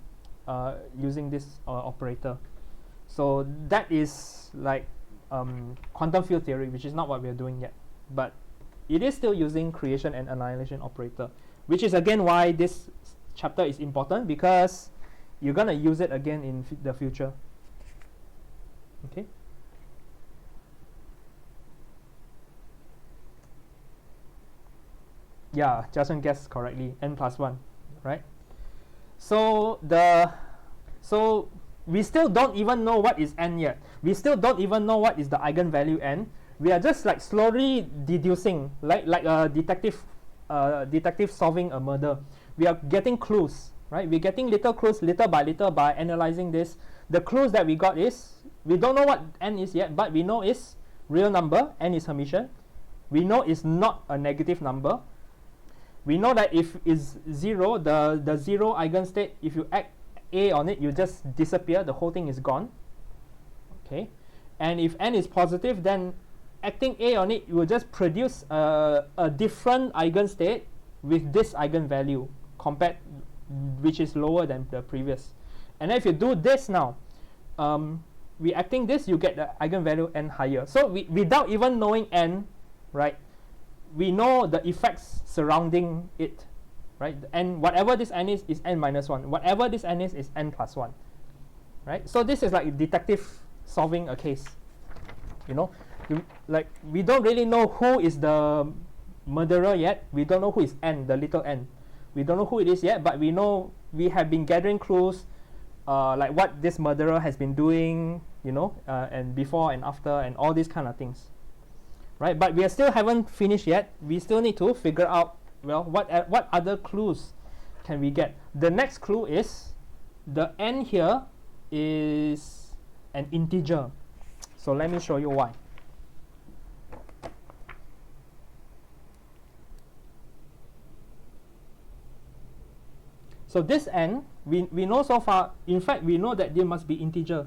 using this operator. So that is like quantum field theory, which is not what we are doing yet, but it is still using creation and annihilation operator, which is again why this chapter is important, because you're gonna use it again in the future. Okay. Yeah, Jason guessed correctly, n plus 1, right? So we still don't even know what is n yet. We still don't even know what is the eigenvalue n. We are just like slowly deducing, like a detective solving a murder. We are getting clues, right? We're getting little clues little by analyzing this. The clues that we got is, we don't know what n is yet, but we know it's real number, n is Hermitian. We know it's not a negative number. We know that if it's 0, the 0 eigenstate, if you add a on it, you just disappear, the whole thing is gone. Okay, and if n is positive, then acting a on it, you will just produce a different eigenstate with this eigenvalue compared, which is lower than the previous. And then if you do this now, reacting this, you get the eigenvalue n higher. So without even knowing n, right, we know the effects surrounding it, right? And whatever this n is n minus 1. Whatever this n is n plus 1, right? So this is like detective solving a case, you know. Like, we don't really know who is the murderer yet. We don't know who is n, the little n. We don't know who it is yet, but we know we have been gathering clues, like what this murderer has been doing, you know, and before and after, and all these kind of things, right? But we still haven't finished yet. We still need to figure out, well, what other clues can we get. The next clue is the n here is an integer. So let me show you why. So this n, we know so far, in fact, we know that they must be integer.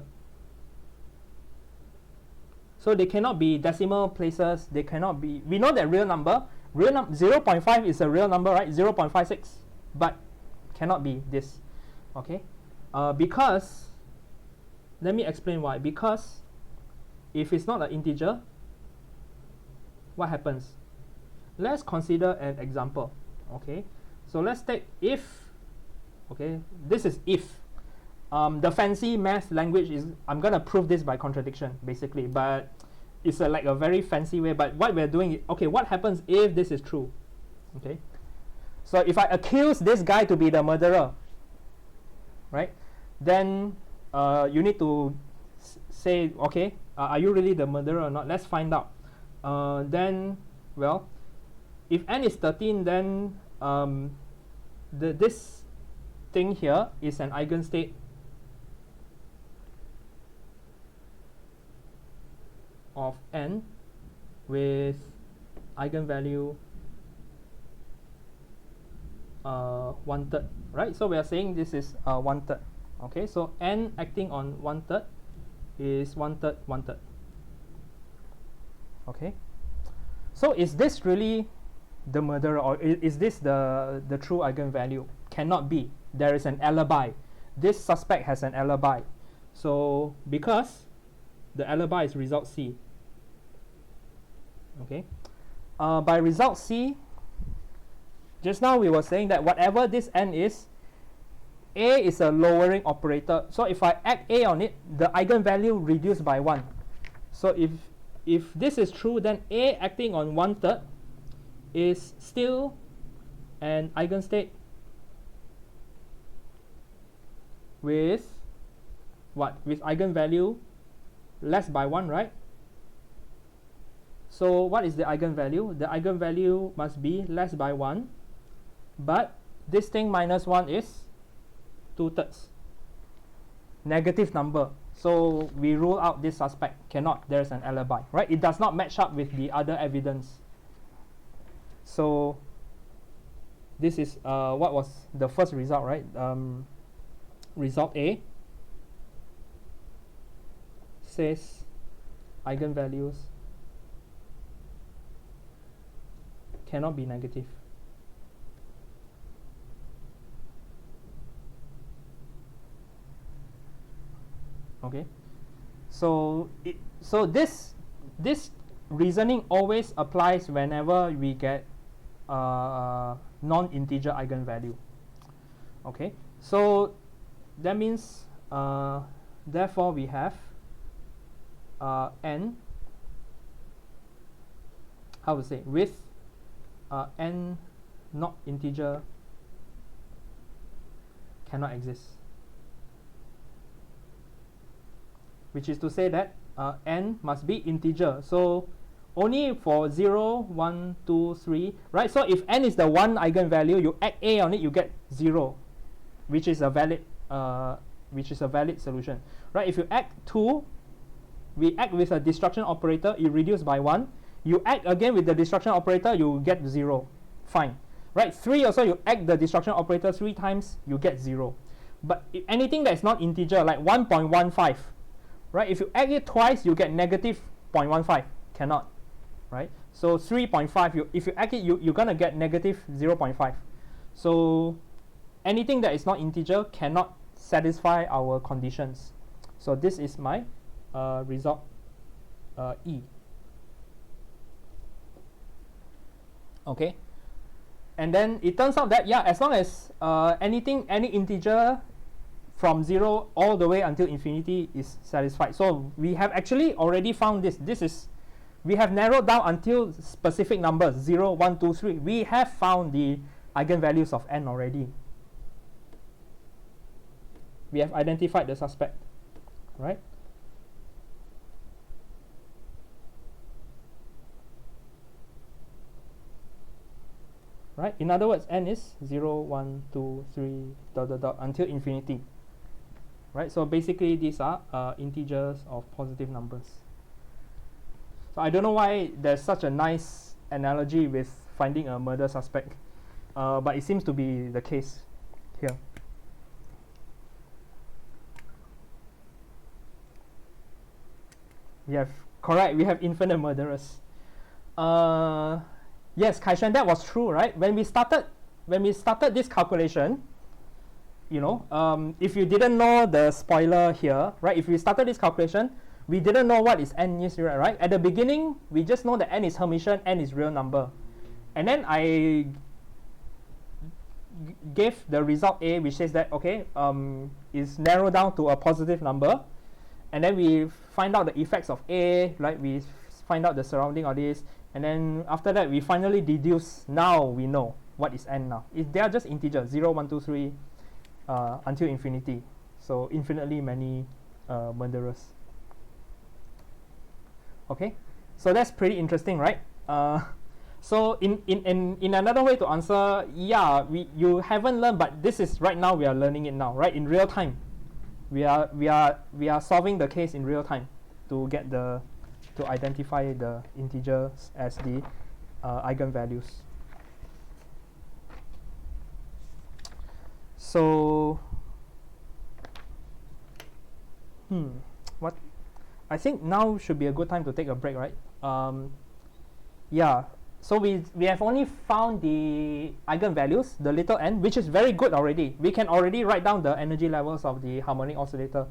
So they cannot be decimal places, they cannot be, we know that real number 0.5 is a real number, right? 0.56, but cannot be this, okay? Because, let me explain why. Because if it's not an integer, what happens? Let's consider an example, okay? So let's take if, okay, this is if. The fancy math language is, I'm going to prove this by contradiction, basically, but it's like a very fancy way. But what we're doing is, okay, what happens if this is true? Okay, so if I accuse this guy to be the murderer, right, then you need to say, okay, are you really the murderer or not? Let's find out. Then, well, if n is 13, then this thing here is an eigenstate of n with eigenvalue 1/3, right? So we are saying this is 1/3. Okay, so n acting on 1/3 is 1/3, 1/3. Okay, so is this really the murderer, or is this the true eigenvalue? Cannot be. There is an alibi. This suspect has an alibi. So because the alibi is result C. Okay. By result C, just now we were saying that whatever this n is, A is a lowering operator. So if I add A on it, the eigenvalue reduced by 1. So if this is true, then A acting on 1/3 is still an eigenstate with what? With eigenvalue less by 1, right? So what is the eigenvalue? The eigenvalue must be less by 1, but this thing minus 1 is 2/3. Negative number. So we rule out this suspect. Cannot. There's an alibi, right? It does not match up with the other evidence. So this is what was the first result, right? Result A says eigenvalues cannot be negative. Okay, so this reasoning always applies whenever we get non-integer eigenvalue. Okay, so that means therefore we have n, how to say, with n not integer cannot exist, which is to say that n must be integer. So only for 0, 1, 2, 3, right? So if n is the one eigenvalue, you add a on it, you get 0, which is a valid solution, right? If you add 2, we add with a destruction operator, it reduces by 1. You add again with the destruction operator, you get 0. Fine, right? 3 also, you add the destruction operator 3 times, you get 0. But anything that is not integer, like 1.15, right? If you add it twice, you get negative 0.15. Cannot, right? So 3.5, if you add it, you're going to get negative 0.5. So anything that is not integer cannot satisfy our conditions. So this is my result E. Okay. And then it turns out that, yeah, as long as any integer from 0 all the way until infinity is satisfied. So we have actually already found this. We have narrowed down until specific numbers, 0, 1, 2, 3. We have found the eigenvalues of n already. We have identified the suspect, right? Right? In other words, n is 0, 1, 2, 3, dot, dot, dot, until infinity. Right? So basically, these are integers of positive numbers. So I don't know why there's such a nice analogy with finding a murder suspect, but it seems to be the case here. We have, correct, we have infinite murderers. Yes, Kaishan, that was true, right? When we started this calculation, you know, if you didn't know the spoiler here, right? If we started this calculation, we didn't know what is n is, right? At the beginning, we just know that n is Hermitian, n is real number. And then I gave the result A, which says that, okay, is narrowed down to a positive number. And then we find out the effects of A, right? We find out the surrounding of this. And then after that, we finally deduce, now we know what is n now. They are just integers, 0, 1, 2, 3, until infinity. So infinitely many murderers. Okay, so that's pretty interesting, right? So in another way to answer, yeah, you haven't learned, but this is right now we are learning it now, right? In real time, we are solving the case in real time to get to identify the integers as the eigenvalues. So what? I think now should be a good time to take a break, right? Yeah. So we have only found the eigenvalues, the little n, which is very good already. We can already write down the energy levels of the harmonic oscillator.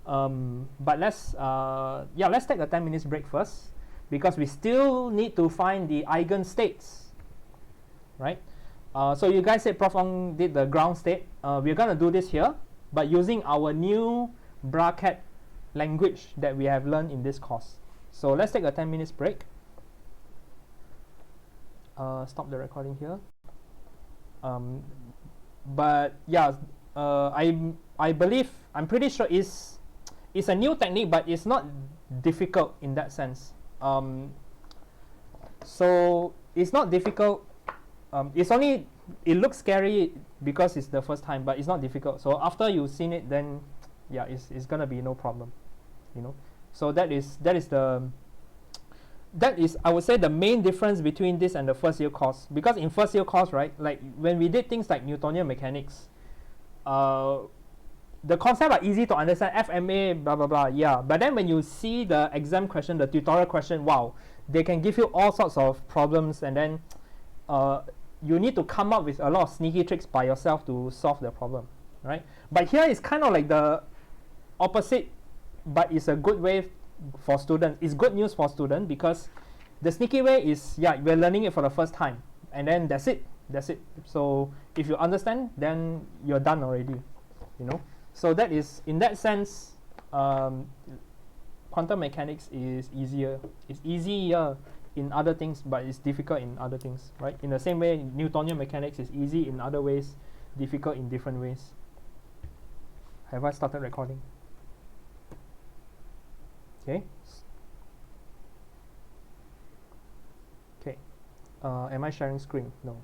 But let's take a 10 minutes break first, because we still need to find the eigenstates, right? So you guys said Prof. Ong did the ground state. We're going to do this here, but using our new bra-ket language that we have learned in this course. So let's take a 10 minutes break. Stop the recording here. But yeah, I believe, I'm pretty sure it's a new technique, but it's not difficult in that sense. So it's not difficult. It looks scary because it's the first time, but it's not difficult. So after you've seen it, then yeah, it's gonna be no problem, you know. So that is I would say the main difference between this and the first year course, because in first year course, right, like when we did things like Newtonian mechanics, the concepts are easy to understand, FMA, blah blah blah, yeah, but then when you see the exam question, the tutorial question, wow, they can give you all sorts of problems, and then you need to come up with a lot of sneaky tricks by yourself to solve the problem, right? But here is kind of like the opposite, but it's a good way for students. It's good news for students, because the sneaky way is, yeah, we're learning it for the first time, and then that's it. So if you understand, then you're done already, you know. So that is, in that sense, quantum mechanics is easier. It's easier in other things, but it's difficult in other things, right? In the same way, Newtonian mechanics is easy in other ways, difficult in different ways. Have I started recording? Okay. Am I sharing screen? No.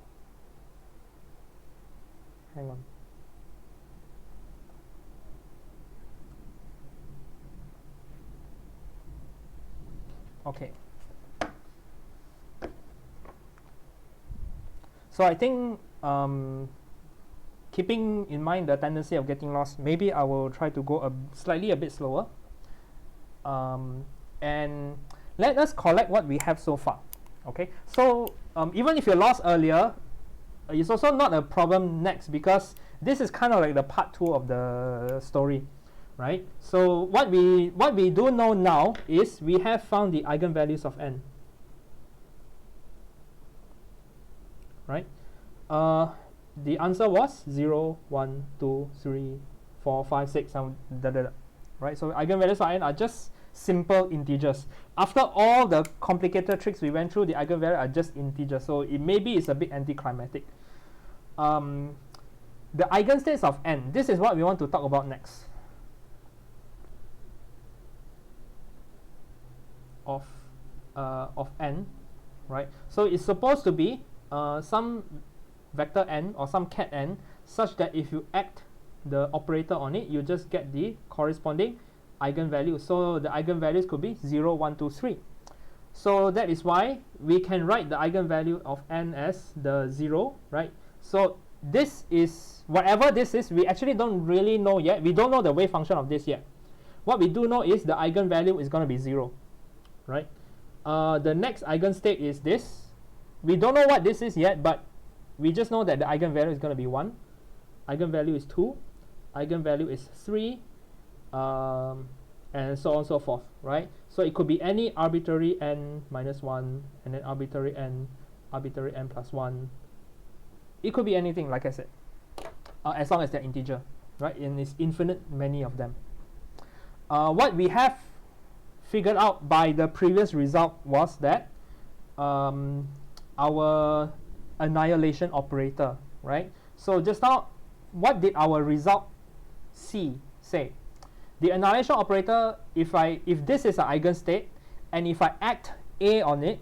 Hang on. Okay. So I think keeping in mind the tendency of getting lost, maybe I will try to go slightly a bit slower. And let us collect what we have so far. Okay, so even if you're lost earlier, it's also not a problem next, because this is kind of like the part 2 of the story, right? So what we do know now is we have found the eigenvalues of n, right? The answer was 0, 1, 2, 3, 4, 5, 6, right? So eigenvalues of n are just simple integers. After all the complicated tricks we went through, the eigenvalues are just integers, so it maybe is a bit anticlimactic. The eigenstates of n, this is what we want to talk about next. Of n, right? So it's supposed to be some vector n or some ket n, such that if you act the operator on it, you just get the corresponding eigenvalue. So the eigenvalues could be 0, 1, 2, 3. So that is why we can write the eigenvalue of n as the 0, right? So this is, whatever this is, we actually don't really know yet. We don't know the wave function of this yet. What we do know is the eigenvalue is going to be 0, right? The next eigenstate is this. We don't know what this is yet, but we just know that the eigenvalue is going to be 1. Eigenvalue is 2. Eigenvalue is 3. And so on and so forth, right? So it could be any arbitrary n minus 1, and then arbitrary n plus 1. It could be anything, like I said, as long as they're integer, right? And it's infinite many of them. What we have figured out by the previous result was that our annihilation operator, right? So just now, what did our result C say? The annihilation operator, if this is an eigenstate, and if I act A on it,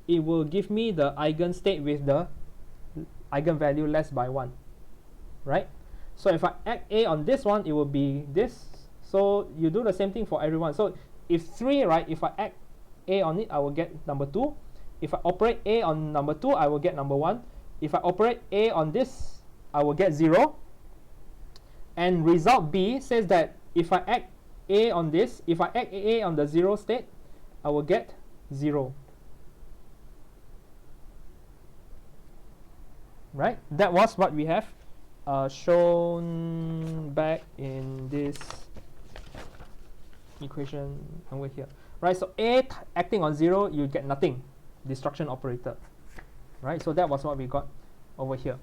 it will give me the eigenstate with the eigenvalue less by 1, right? So if I act A on this one, it will be this. So you do the same thing for everyone. So if 3, right, if I act A on it, I will get number 2. If I operate A on number 2, I will get number 1. If I operate A on this, I will get 0. And result B says that if I act A on this, if I act A on the 0 state, I will get 0. Right? That was what we have shown back in this equation over here. Right? So A acting on 0, you get nothing. Destruction operator. Right? So that was what we got over here.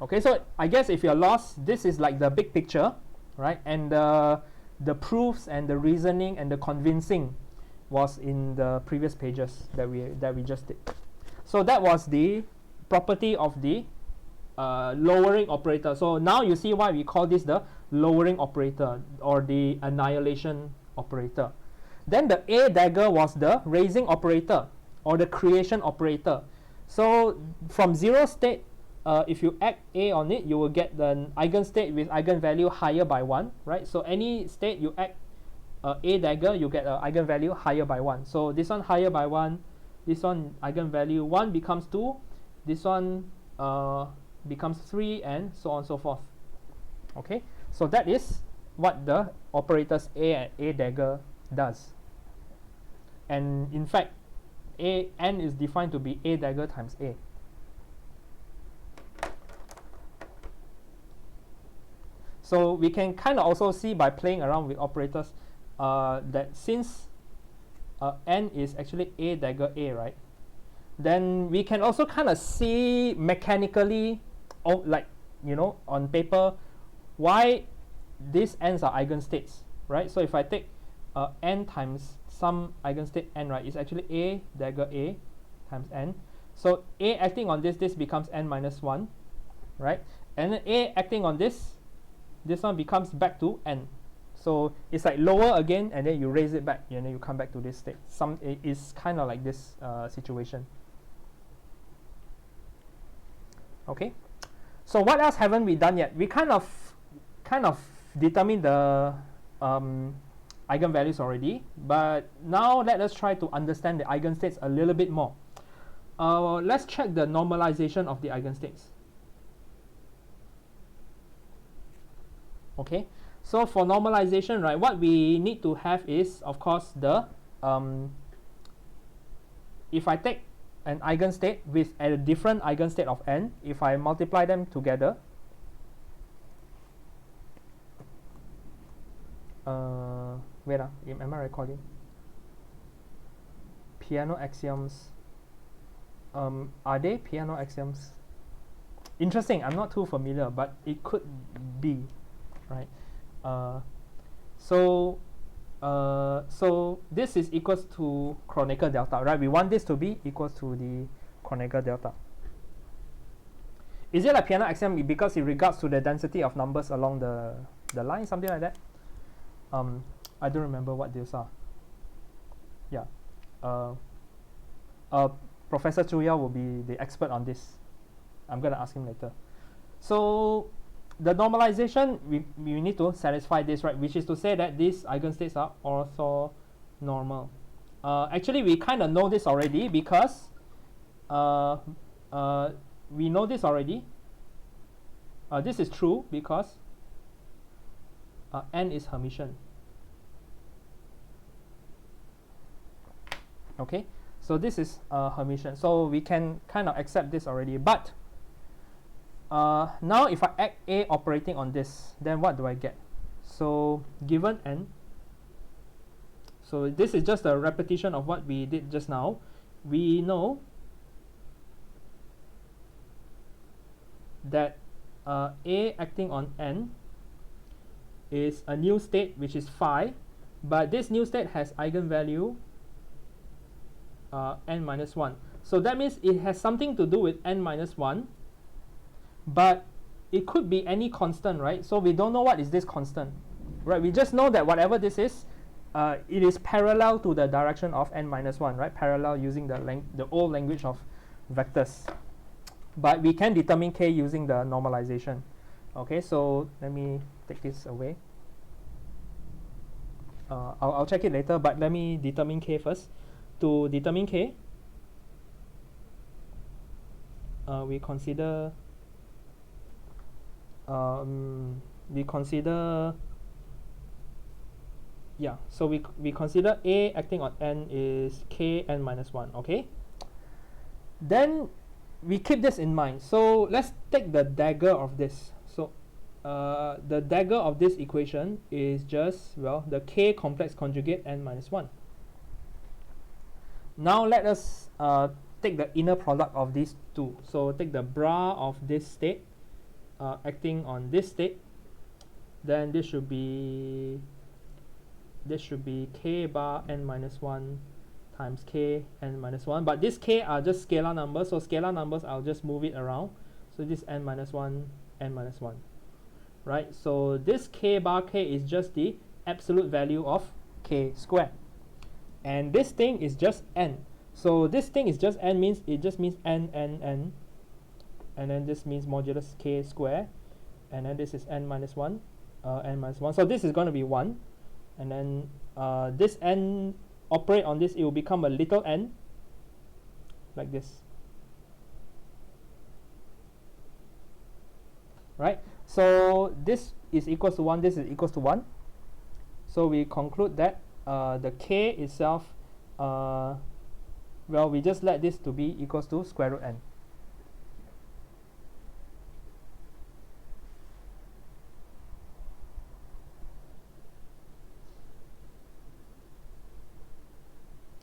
Okay, so I guess if you're lost, this is like the big picture, right? And the proofs and the reasoning and the convincing was in the previous pages that we just did. So that was the property of the lowering operator. So now you see why we call this the lowering operator or the annihilation operator. Then the A dagger was the raising operator or the creation operator. So from 0 state, if you act A on it, you will get the eigenstate with eigenvalue higher by 1, right? So any state you act A dagger, you get an eigenvalue higher by 1. So this one higher by 1, this one eigenvalue 1 becomes 2, this one becomes 3, and so on and so forth. Okay, so that is what the operators A and A dagger does. And in fact, n is defined to be A dagger times A. So we can kind of also see by playing around with operators that since n is actually A dagger A, right? Then we can also kind of see mechanically, like, you know, on paper, why these n's are eigenstates, right? So if I take n times some eigenstate n, right, it's actually A dagger A times n. So A acting on this becomes n minus 1, right? And then A acting on this one becomes back to n. So it's like lower again, and then you raise it back, and then you come back to this state. It is kind of like this situation. Okay, so what else haven't we done yet? We kind of determined the eigenvalues already, but now let us try to understand the eigenstates a little bit more. Let's check the normalization of the eigenstates. Okay, so for normalization, right, what we need to have is, of course, the if I take an eigenstate with a different eigenstate of n, if I multiply them together, wait, am I recording? Piano axioms. Are they piano axioms? Interesting. I'm not too familiar, but it could be, right? So this is equals to Kronecker delta, right? We want this to be equals to the Kronecker delta. Is it like piano axiom because it regards to the density of numbers along the line, something like that? I don't remember what these are. Yeah. Professor Chuya will be the expert on this. I'm going to ask him later. So the normalization, we need to satisfy this, right? Which is to say that these eigenstates are orthonormal. Actually, we kind of know this already because we know this already. This is true because n is Hermitian. Okay, so this is Hermitian. So we can kind of accept this already. But now if I act A operating on this, then what do I get? So given n, so this is just a repetition of what we did just now. We know that A acting on n is a new state which is phi, but this new state has eigenvalue n minus 1. So that means it has something to do with n minus 1, but it could be any constant, right? So we don't know what is this constant, right? We just know that whatever this is, it is parallel to the direction of n minus 1, right? Parallel using the old language of vectors. But we can determine k using the normalization. Okay, so let me take this away. I'll check it later, but let me determine k first. To determine k, we consider yeah, so we consider A acting on n is k n minus 1. Okay, then we keep this in mind. So let's take the dagger of this. So the dagger of this equation is just, well, the k complex conjugate n minus 1. Now let us take the inner product of these two. So take the bra of this state acting on this state. Then this should be k bar n minus 1 times k n minus 1. But this k are just scalar numbers. So scalar numbers, I'll just move it around. So this n minus 1, n minus 1. Right? So this k bar k is just the absolute value of k squared. And this thing is just n. So this thing is just n means it just means n. And then this means modulus k square. And then this is n minus 1. N minus 1. So this is going to be 1. And then this n operate on this, it will become a little n. Like this. Right? So this is equals to 1. This is equals to 1. So we conclude that the k itself, well, we just let this to be equals to square root n.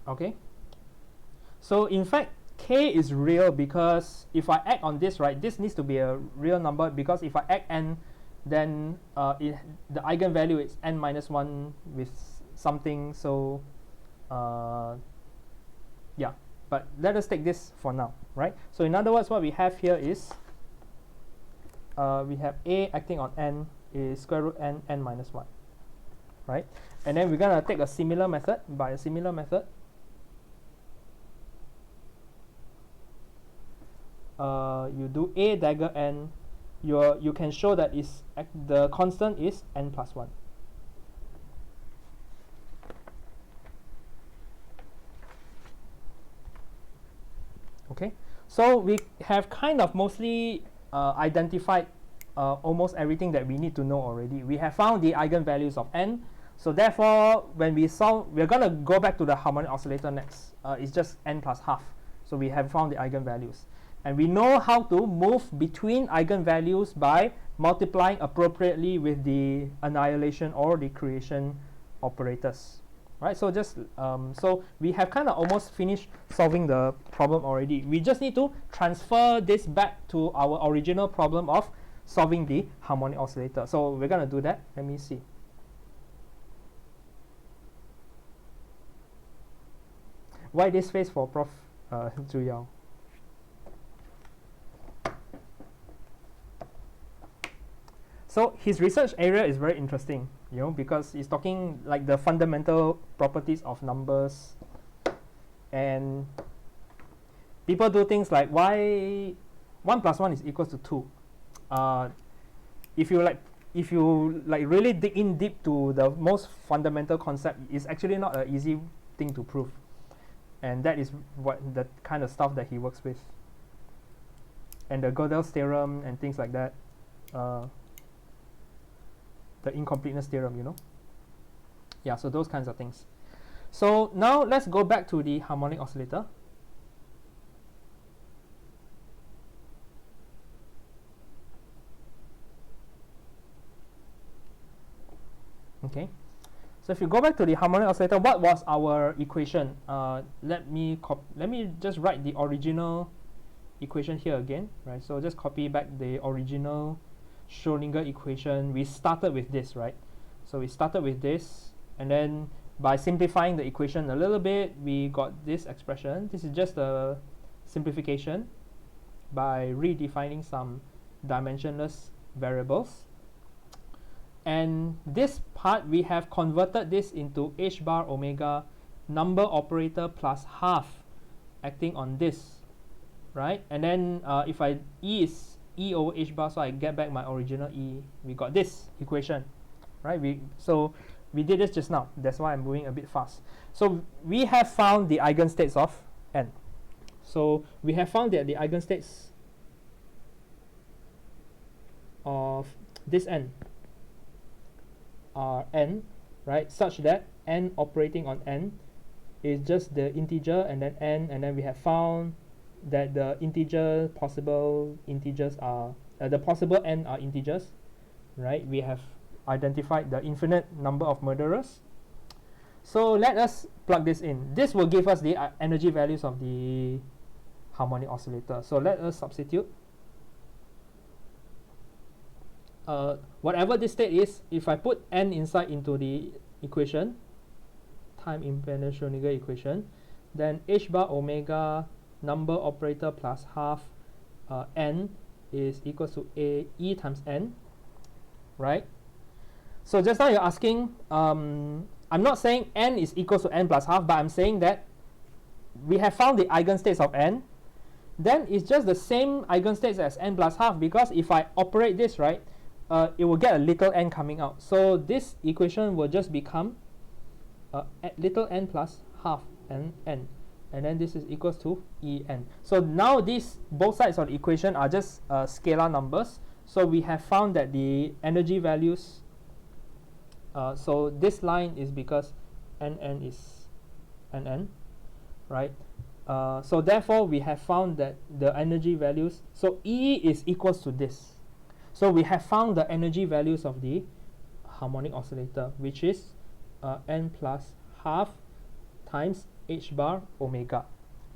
Okay, so in fact k is real because if I act on this, right, this needs to be a real number, because if I act n, then the eigenvalue is n minus 1 with something. So yeah, but let us take this for now, right? So in other words, what we have here is we have A acting on n is square root n, n minus 1, right? And then we're going to take a similar method. By a similar method, you do a dagger n, you can show that is the constant is n plus 1. Okay, so we have kind of mostly identified almost everything that we need to know already. We have found the eigenvalues of n, so therefore when we solve, we're going to go back to the harmonic oscillator next. It's just n plus half, so we have found the eigenvalues, and we know how to move between eigenvalues by multiplying appropriately with the annihilation or the creation operators. Right, so just so we have kind of almost finished solving the problem already. We just need to transfer this back to our original problem of solving the harmonic oscillator. So we're going to do that. Let me see. Why this face for Prof. Zhu Yao? So his research area is very interesting, you know, because he's talking like the fundamental properties of numbers, and people do things like why 1 plus 1 is equals to 2. If you really dig in deep to the most fundamental concept, it's actually not an easy thing to prove, and that is what the kind of stuff that he works with, and the Gödel's theorem and things like that. The incompleteness theorem, you know. Yeah, so those kinds of things. So now let's go back to the harmonic oscillator. Okay, so if you go back to the harmonic oscillator, what was our equation? Let me just write the original equation here again, right? So just copy back the original Schrödinger equation. We started with this, right? So we started with this, and then by simplifying the equation a little bit, we got this expression. This is just a simplification by redefining some dimensionless variables. And this part, we have converted this into h bar omega number operator plus half acting on this, right? And then if I E is E over h bar, so I get back my original E, we got this equation, right? So we did this just now, that's why I'm moving a bit fast. So we have found the eigenstates of n. So we have found that the eigenstates of this n are n, right, such that n operating on n is just the integer and then n, and then we have found that the possible integers are the possible n are integers, right? We have identified the infinite number of murderers. So let us plug this in. This will give us the energy values of the harmonic oscillator. So let us substitute whatever this state is. If I put n inside into the equation, time independent Schrödinger equation, then h bar omega number operator plus half n is equals to e times n, right? So just now you're asking, I'm not saying n is equals to n plus half, but I'm saying that we have found the eigenstates of n, then it's just the same eigenstates as n plus half, because if I operate this, right, it will get a little n coming out. So this equation will just become little n plus half n, and then this is equals to En. So now these both sides of the equation are just scalar numbers. So we have found that the energy values, so this line is because Nn is Nn, right? So therefore we have found that the energy values, so E is equals to this. So we have found the energy values of the harmonic oscillator, which is n plus half times h bar omega,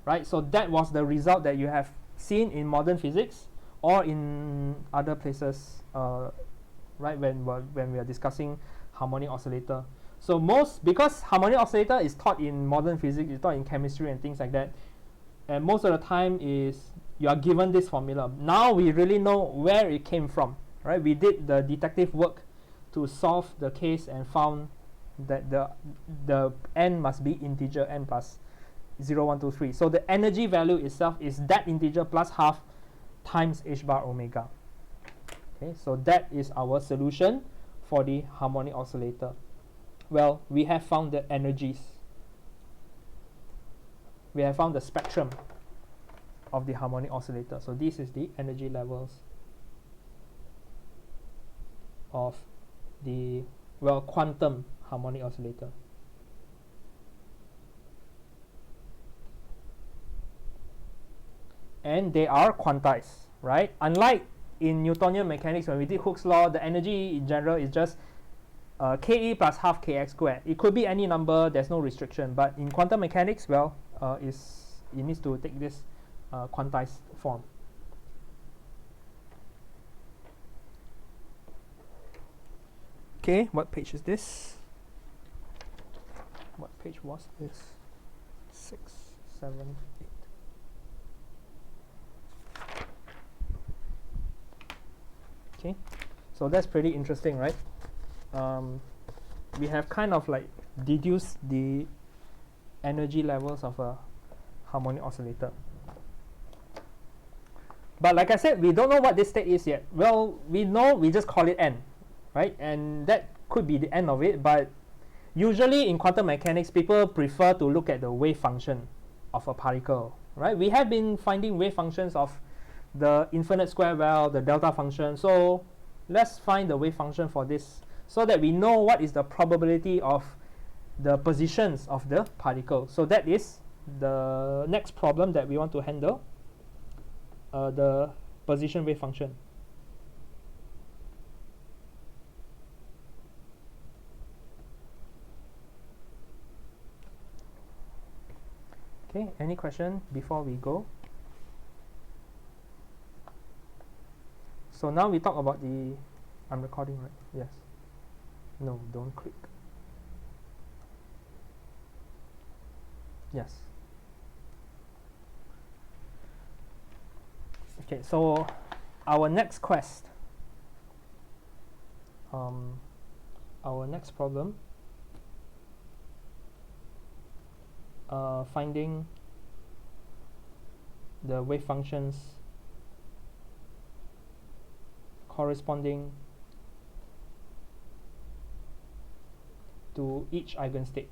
right? So that was the result that you have seen in modern physics or in other places, right, when we are discussing harmonic oscillator. So because harmonic oscillator is taught in modern physics, it's taught in chemistry and things like that, and most of the time is you are given this formula. Now we really know where it came from, right? We did the detective work to solve the case and found that the n must be integer, n plus 0, 1, 2, 3. So the energy value itself is that integer plus half times h bar omega. Okay, so that is our solution for the harmonic oscillator. Well, we have found the energies. We have found the spectrum of the harmonic oscillator. So this is the energy levels of the, well, quantum harmonic oscillator. And they are quantized, right? Unlike in Newtonian mechanics, when we did Hooke's law, the energy in general is just Ke plus half kx squared. It could be any number, there's no restriction. But in quantum mechanics, well, it needs to take this quantized form. Okay, what page is this? What page was this? 6, 7, 8. Okay, so that's pretty interesting, right? We have kind of like deduced the energy levels of a harmonic oscillator. But like I said, we don't know what this state is yet. Well, we know, we just call it n, right? And that could be the end of it, but usually in quantum mechanics, people prefer to look at the wave function of a particle, right? We have been finding wave functions of the infinite square well, the delta function. So let's find the wave function for this so that we know what is the probability of the positions of the particle. So that is the next problem that we want to handle, the position wave function. Okay, any question before we go? So now we talk about the, I'm recording, right? Yes. No, don't click. Yes. Okay, so our next quest, our next problem, finding the wave functions corresponding to each eigenstate.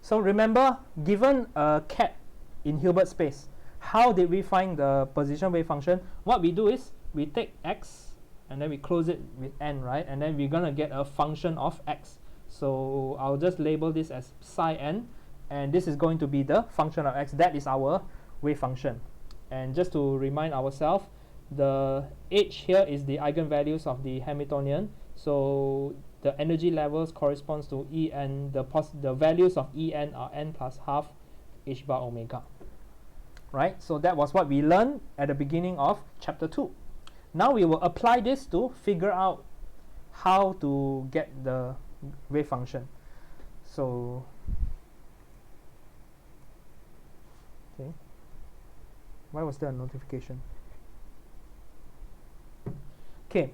So remember, given a ket in Hilbert space, how did we find the position wave function? What we do is we take x and then we close it with n, right? And then we're going to get a function of x. So I'll just label this as psi n, and this is going to be the function of x. That is our wave function. And just to remind ourselves, the h here is the eigenvalues of the Hamiltonian. So the energy levels corresponds to En. The values of En are n plus half h bar omega. Right? So that was what we learned at the beginning of chapter 2. Now we will apply this to figure out how to get the wave function. So, okay. Why was there a notification? Okay.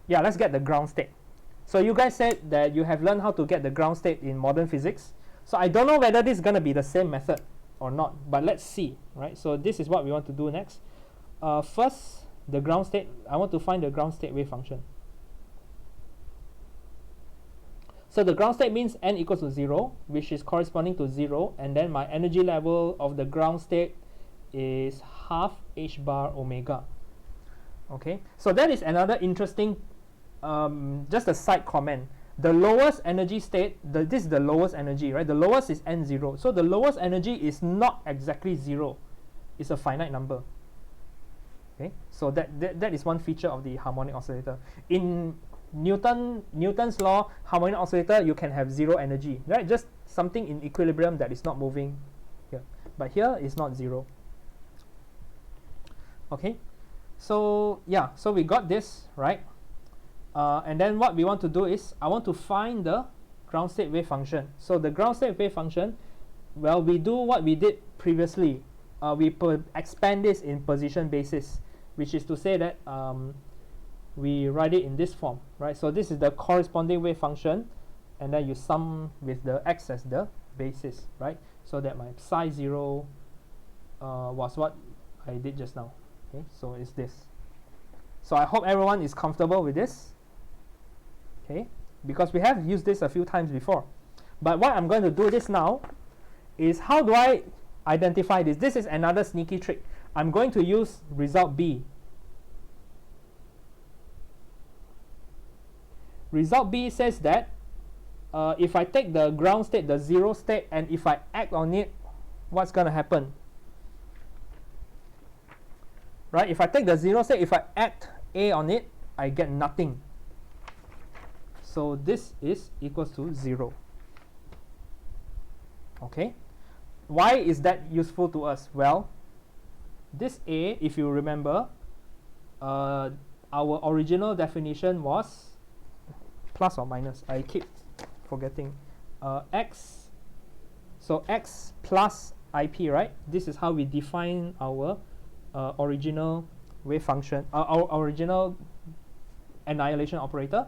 Yeah, let's get the ground state. So you guys said that you have learned how to get the ground state in modern physics. So I don't know whether this is going to be the same method or not, but let's see, right? So this is what we want to do next. First, the ground state. I want to find the ground state wave function. So the ground state means n equals to 0, which is corresponding to 0, and then my energy level of the ground state is half h bar omega. Okay, so that is another interesting, just a side comment. The lowest energy state, this is the lowest energy, right? The lowest is n0. So the lowest energy is not exactly 0. It's a finite number. Okay, so that is one feature of the harmonic oscillator. In Newton's law, harmonic oscillator, you can have 0 energy, right? Just something in equilibrium that is not moving here. But here it's not 0. Okay, so yeah, so we got this, right? And then what we want to do is, I want to find the ground state wave function. So the ground state wave function, well, we do what we did previously. We expand this in position basis, which is to say that we write it in this form, right? So this is the corresponding wave function and then you sum with the x as the basis, right? So that my psi 0 was what I did just now. Okay, so it's this. So I hope everyone is comfortable with this. Okay, because we have used this a few times before. But what I'm going to do this now is, how do I identify this? This is another sneaky trick. I'm going to use result B. Result B says that if I take the ground state, the 0 state, and if I act on it, what's going to happen? Right? If I take the 0 state, if I act A on it, I get nothing. So this is equals to 0. Okay? Why is that useful to us? Well, this A, if you remember, our original definition was plus or minus. I keep forgetting. X, so x plus IP, right? This is how we define our original wave function, our original annihilation operator.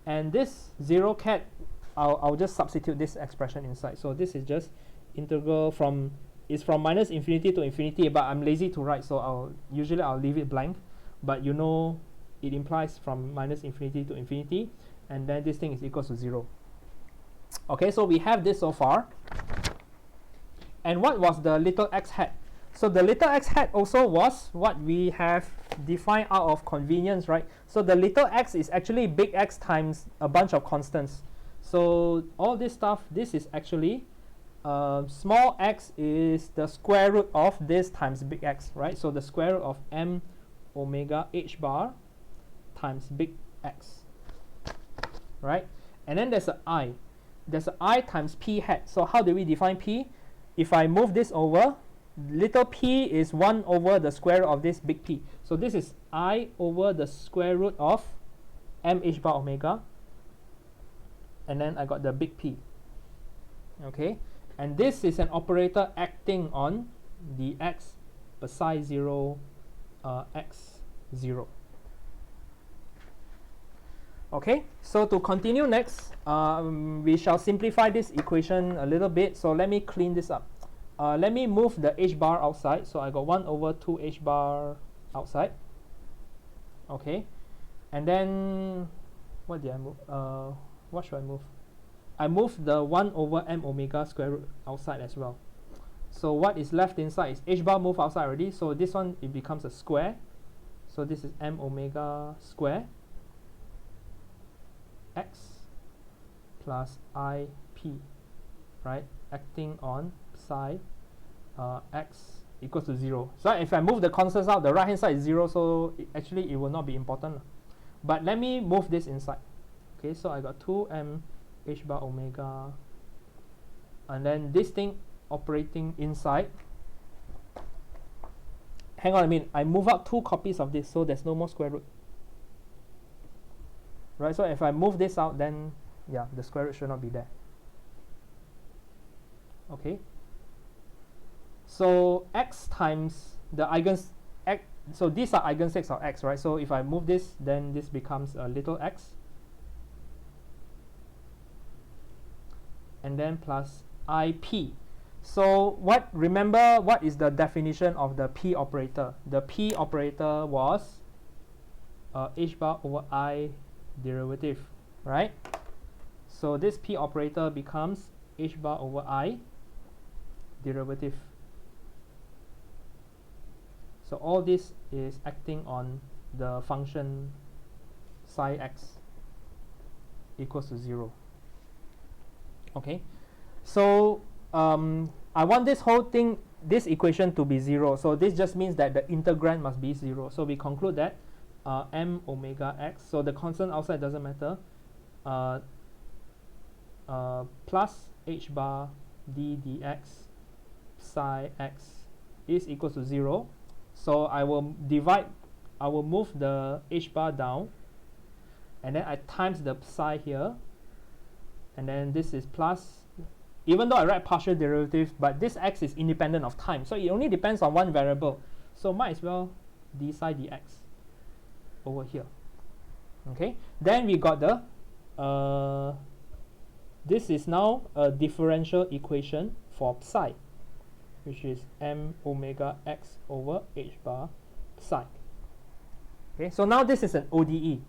And this 0-ket, I'll just substitute this expression inside. So this is just integral from, it's from minus infinity to infinity, but I'm lazy to write, so I'll leave it blank. But you know, it implies from minus infinity to infinity, and then this thing is equal to 0. Okay, so we have this so far. And what was the little x hat? So the little x hat also was what we have defined out of convenience, right? So the little x is actually big X times a bunch of constants. So all this stuff, this is actually small x is the square root of this times big X, right? So the square root of m omega h bar times big X, right? And then there's an I. There's an I times p hat. So how do we define p? If I move this over, little p is 1 over the square root of this big P. So this is I over the square root of m h bar omega. And then I got the big P. Okay, and this is an operator acting on the x psi 0 x 0. Okay, so to continue next, we shall simplify this equation a little bit. So let me clean this up. Let me move the h bar outside. So I got 1 over 2 h bar outside. Okay, and then what did I move? What should I move? I moved the 1 over m omega square root outside as well. So what is left inside is h bar moved outside already. So this one, it becomes a square. So this is m omega square x plus ip, right? Acting on psi x equals to 0. So if I move the constants out, the right hand side is 0, so actually it will not be important. But let me move this inside. Okay, so I got 2m h bar omega, and then this thing operating inside. Hang on a minute, I move out 2 copies of this, so there's no more square root. Right, so if I move this out, then yeah, the square root should not be there. Okay, so x times the eigens x, so these are eigensets of x, right? So if I move this, then this becomes a little x, and then plus ip. So remember what is the definition of the p operator? The p operator was h bar over I derivative, right? So this p operator becomes h bar over I derivative. So all this is acting on the function psi x equals to 0. Okay, so I want this whole thing, this equation to be 0. So this just means that the integrand must be 0. So we conclude that m omega x, so the constant outside doesn't matter, plus h bar d dx psi x is equal to 0. So I will move the h bar down, and then I times the psi here, and then this is plus, even though I write partial derivative, but this x is independent of time, so it only depends on one variable, so might as well d psi dx over here. Okay, then we got the this is now a differential equation for psi, which is m omega x over h bar psi. Okay, so now this is an ODE,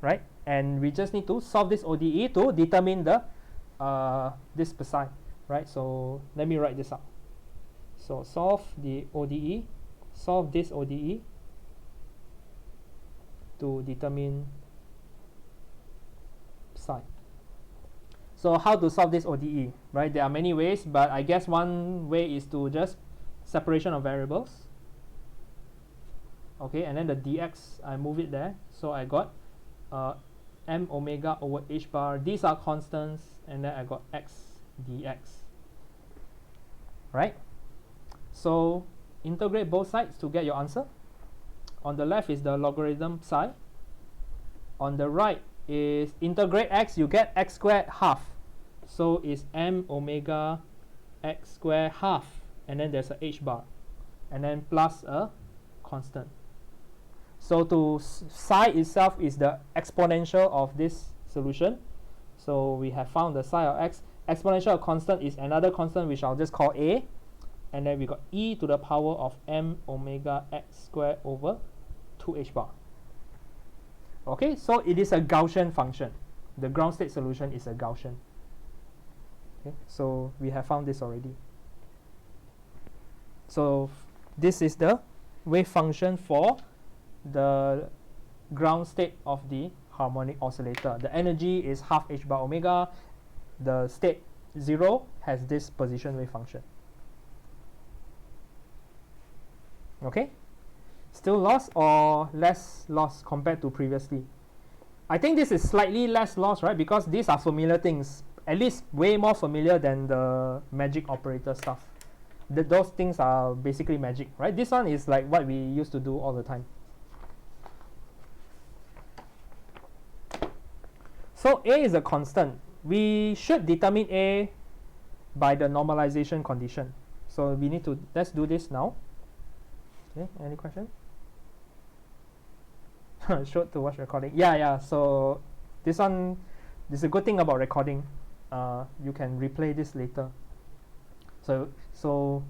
right? And we just need to solve this ODE to determine the this psi, right? So let me write this out. So solve the ODE, solve this ODE to determine psi. So how to solve this ODE, right? There are many ways, but I guess one way is to just separation of variables. Okay, and then the dx, I move it there. So I got m omega over h bar. These are constants, and then I got x dx. Right? So integrate both sides to get your answer. On the left is the logarithm psi. On the right is integrate x, you get x squared half. So it's m omega x squared half, and then there's a h bar, and then plus a constant. So to psi itself is the exponential of this solution. So we have found the psi of x. Exponential of constant is another constant which I'll just call a, and then we got e to the power of m omega x squared over 2h bar. Okay, so it is a Gaussian function. The ground state solution is a Gaussian. Okay, so we have found this already. So this is the wave function for the ground state of the harmonic oscillator. The energy is half h bar omega. The state 0 has this position wave function. Okay, still lost or less lost compared to previously? I think this is slightly less lost, right? Because these are familiar things, at least way more familiar than the magic operator stuff. Those things are basically magic, right? This one is like what we used to do all the time. So A is a constant. We should determine A by the normalization condition. So we need to, let's do this now. Okay, any question? Short to watch recording. Yeah, so this one, this is a good thing about recording. You can replay this later. So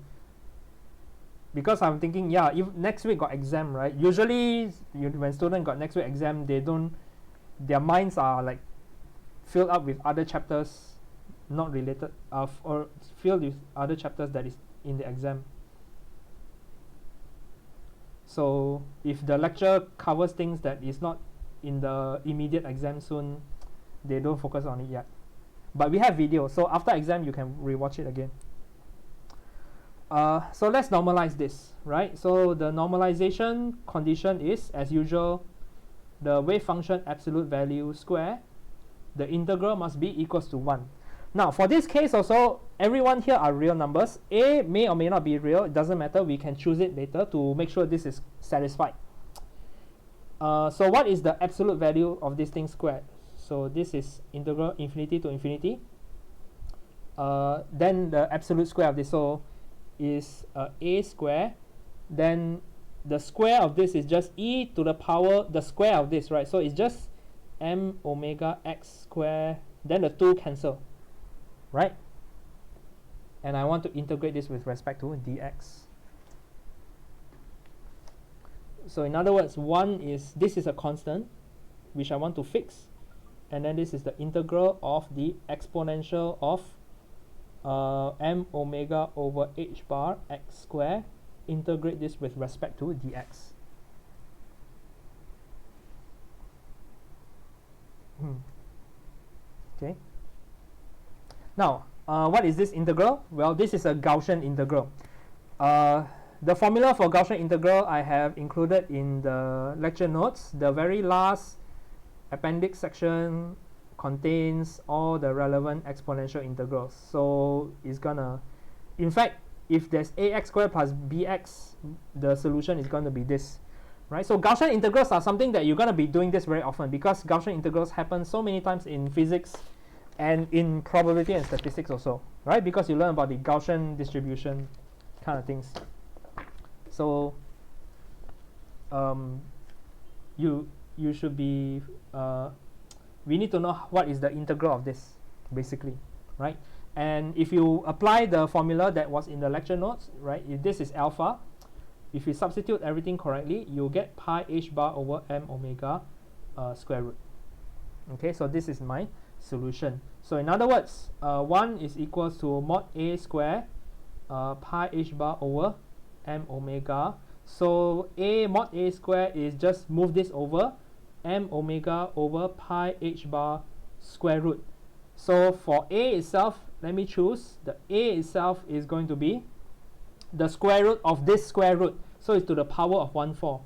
because I'm thinking, yeah, if next week got exam, right? Usually when students got next week exam, their minds are like filled up with other chapters not related, or filled with other chapters that is in the exam. So if the lecture covers things that is not in the immediate exam soon, they don't focus on it yet. But we have video, so after exam you can rewatch it again. So let's normalize this, right? So the normalization condition is, as usual, the wave function absolute value square, the integral must be equals to 1. Now for this case also, everyone here are real numbers. A may or may not be real, it doesn't matter, we can choose it later to make sure this is satisfied. So what is the absolute value of this thing squared? So this is integral infinity to infinity. Then the absolute square of this, so is a square, then the square of this is just e to the power the square of this, right? So it's just m omega x square, then the 2 cancel, right? And I want to integrate this with respect to dx. So in other words, this is a constant which I want to fix, and then this is the integral of the exponential of m omega over h bar x square. Integrate this with respect to dx. Okay. Now, what is this integral? Well, this is a Gaussian integral. The formula for Gaussian integral I have included in the lecture notes. The very last appendix section contains all the relevant exponential integrals. So it's gonna, in fact, if there's ax squared plus bx, the solution is going to be this, right? So Gaussian integrals are something that you're going to be doing this very often, because Gaussian integrals happen so many times in physics and in probability and statistics also, right? Because you learn about the Gaussian distribution kind of things. So you should be, we need to know what is the integral of this. basically, right? And if you apply the formula that was in the lecture notes, right, if this is alpha, if you substitute everything correctly, you'll get pi h bar over m omega square root. Okay, so this is my solution. So in other words, 1 is equals to mod a square pi h bar over m omega. So a mod a square is just move this over m omega over pi h bar square root. So for a itself, let me choose, the a itself is going to be the square root of this square root. So it's to the power of 1/4.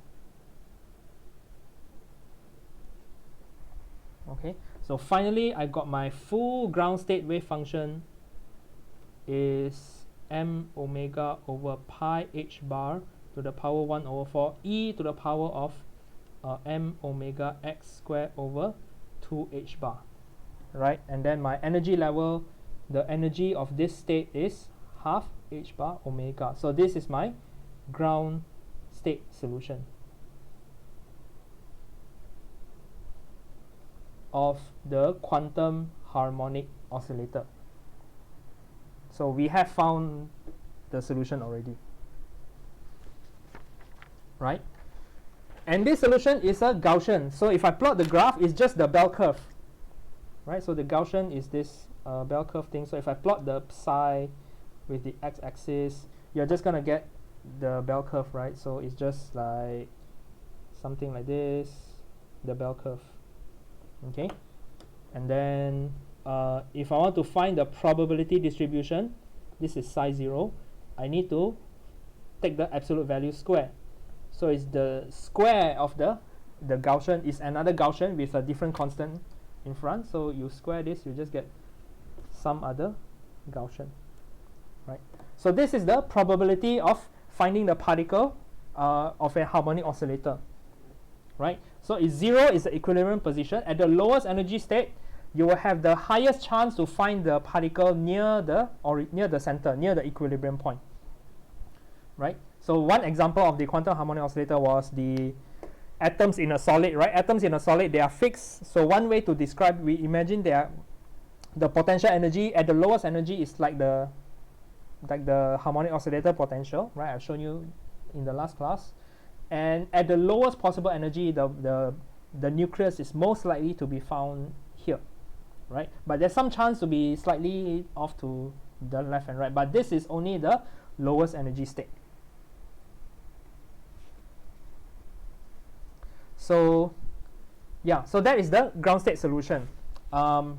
Okay, so finally I got my full ground state wave function is m omega over pi h bar to the power 1/4 e to the power of m omega x square over 2h bar, right? And then my energy level, the energy of this state is half h bar omega. So this is my ground state solution of the quantum harmonic oscillator. So we have found the solution already, right? And this solution is a Gaussian. So if I plot the graph, it's just the bell curve, right? So the Gaussian is this bell curve thing. So if I plot the psi with the x-axis, you're just gonna get the bell curve, right? So it's just like something like this, the bell curve. Okay, and then if I want to find the probability distribution, this is psi 0, I need to take the absolute value square. So it's the square of the Gaussian is another Gaussian with a different constant in front. So you square this, you just get some other Gaussian, right? So this is the probability of finding the particle of a harmonic oscillator, right? So if 0 is the equilibrium position, at the lowest energy state, you will have the highest chance to find the particle near the center, near the equilibrium point, right? So one example of the quantum harmonic oscillator was the atoms in a solid, right? Atoms in a solid, they are fixed. So one way to describe, we imagine the potential energy at the lowest energy is like the harmonic oscillator potential, right? I've shown you in the last class. And at the lowest possible energy, the nucleus is most likely to be found here, right? But there's some chance to be slightly off to the left and right, but this is only the lowest energy state. So yeah, so that is the ground state solution,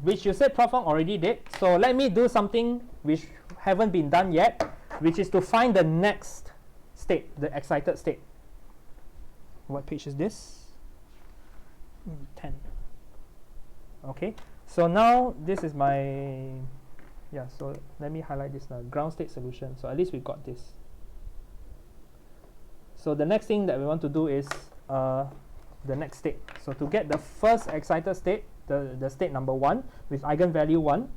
which you said Prof. Ong already did. So let me do something which haven't been done yet, which is to find the next state, the excited state. What page is this? 10. Okay, so now this is my, yeah, so let me highlight this now, ground state solution. So at least we got this. So the next thing that we want to do is the next state. So to get the first excited state, the state number 1 with eigenvalue 1,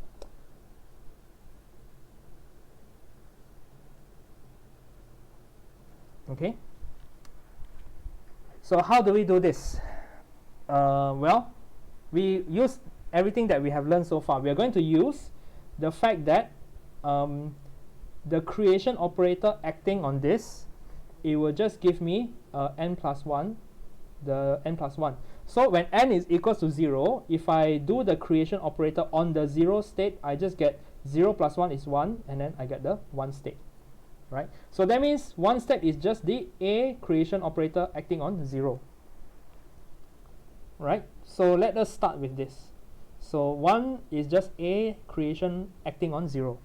okay. So how do we do this? Well, we use everything that we have learned so far. We are going to use the fact that the creation operator acting on this, it will just give me n plus 1, the n plus 1. So when n is equals to 0, if I do the creation operator on the 0 state, I just get 0 plus 1 is 1, and then I get the 1 state, right? So that means 1 state is just the A creation operator acting on 0, right? So let us start with this. So 1 is just A creation acting on 0.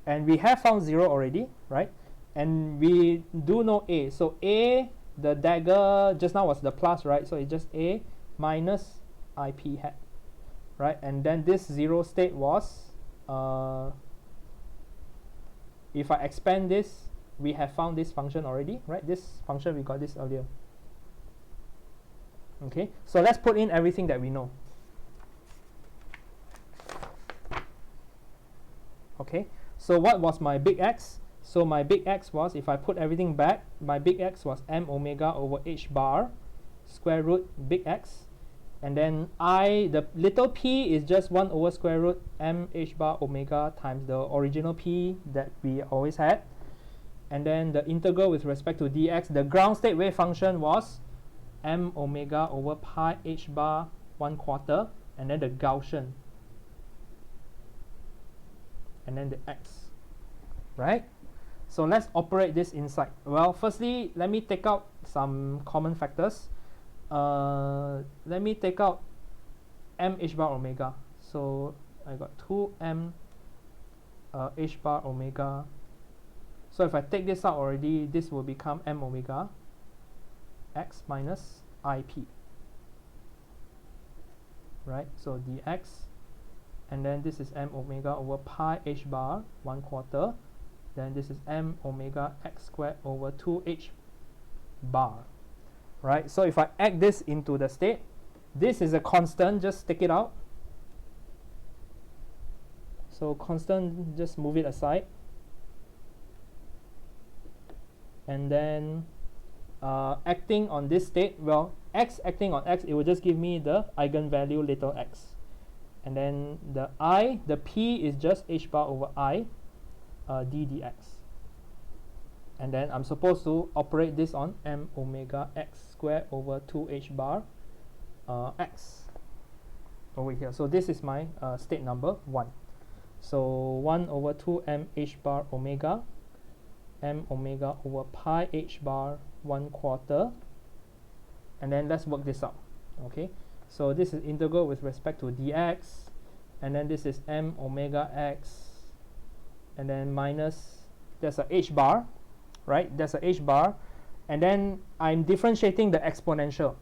And we have found 0 already, right? And we do know A. So A, the dagger just now was the plus, right? So it's just A minus IP hat, right? And then this 0 state was, if I expand this, we have found this function already, right? This function, we got this earlier. Okay, so let's put in everything that we know. Okay, so what was my big X? So my big X was, if I put everything back, my big X was m omega over h bar square root big X. And then I, the little p is just 1 over square root m h bar omega times the original p that we always had. And then the integral with respect to dx, the ground state wave function was m omega over pi h bar 1/4, and then the Gaussian, and then the x, right? So let's operate this inside. Well, firstly, let me take out some common factors. Let me take out m h bar omega. So I got 2m h bar omega. So if I take this out already, this will become m omega x minus ip, right? So dx, and then this is m omega over pi h bar 1/4, then this is m omega x squared over 2h bar, right? So if I add this into the state, this is a constant, just take it out. So constant, just move it aside. And then acting on this state, well, x acting on x, it will just give me the eigenvalue little x. And then the I, the p is just h bar over I d dx. And then I'm supposed to operate this on m omega x squared over 2h bar x over here. So this is my state number 1. So 1 over 2m h bar omega m omega over pi h bar 1/4, and then let's work this out. Okay, so this is integral with respect to dx, and then this is m omega x, and then minus, there's a h bar, right? There's a h bar, and then I'm differentiating the exponential.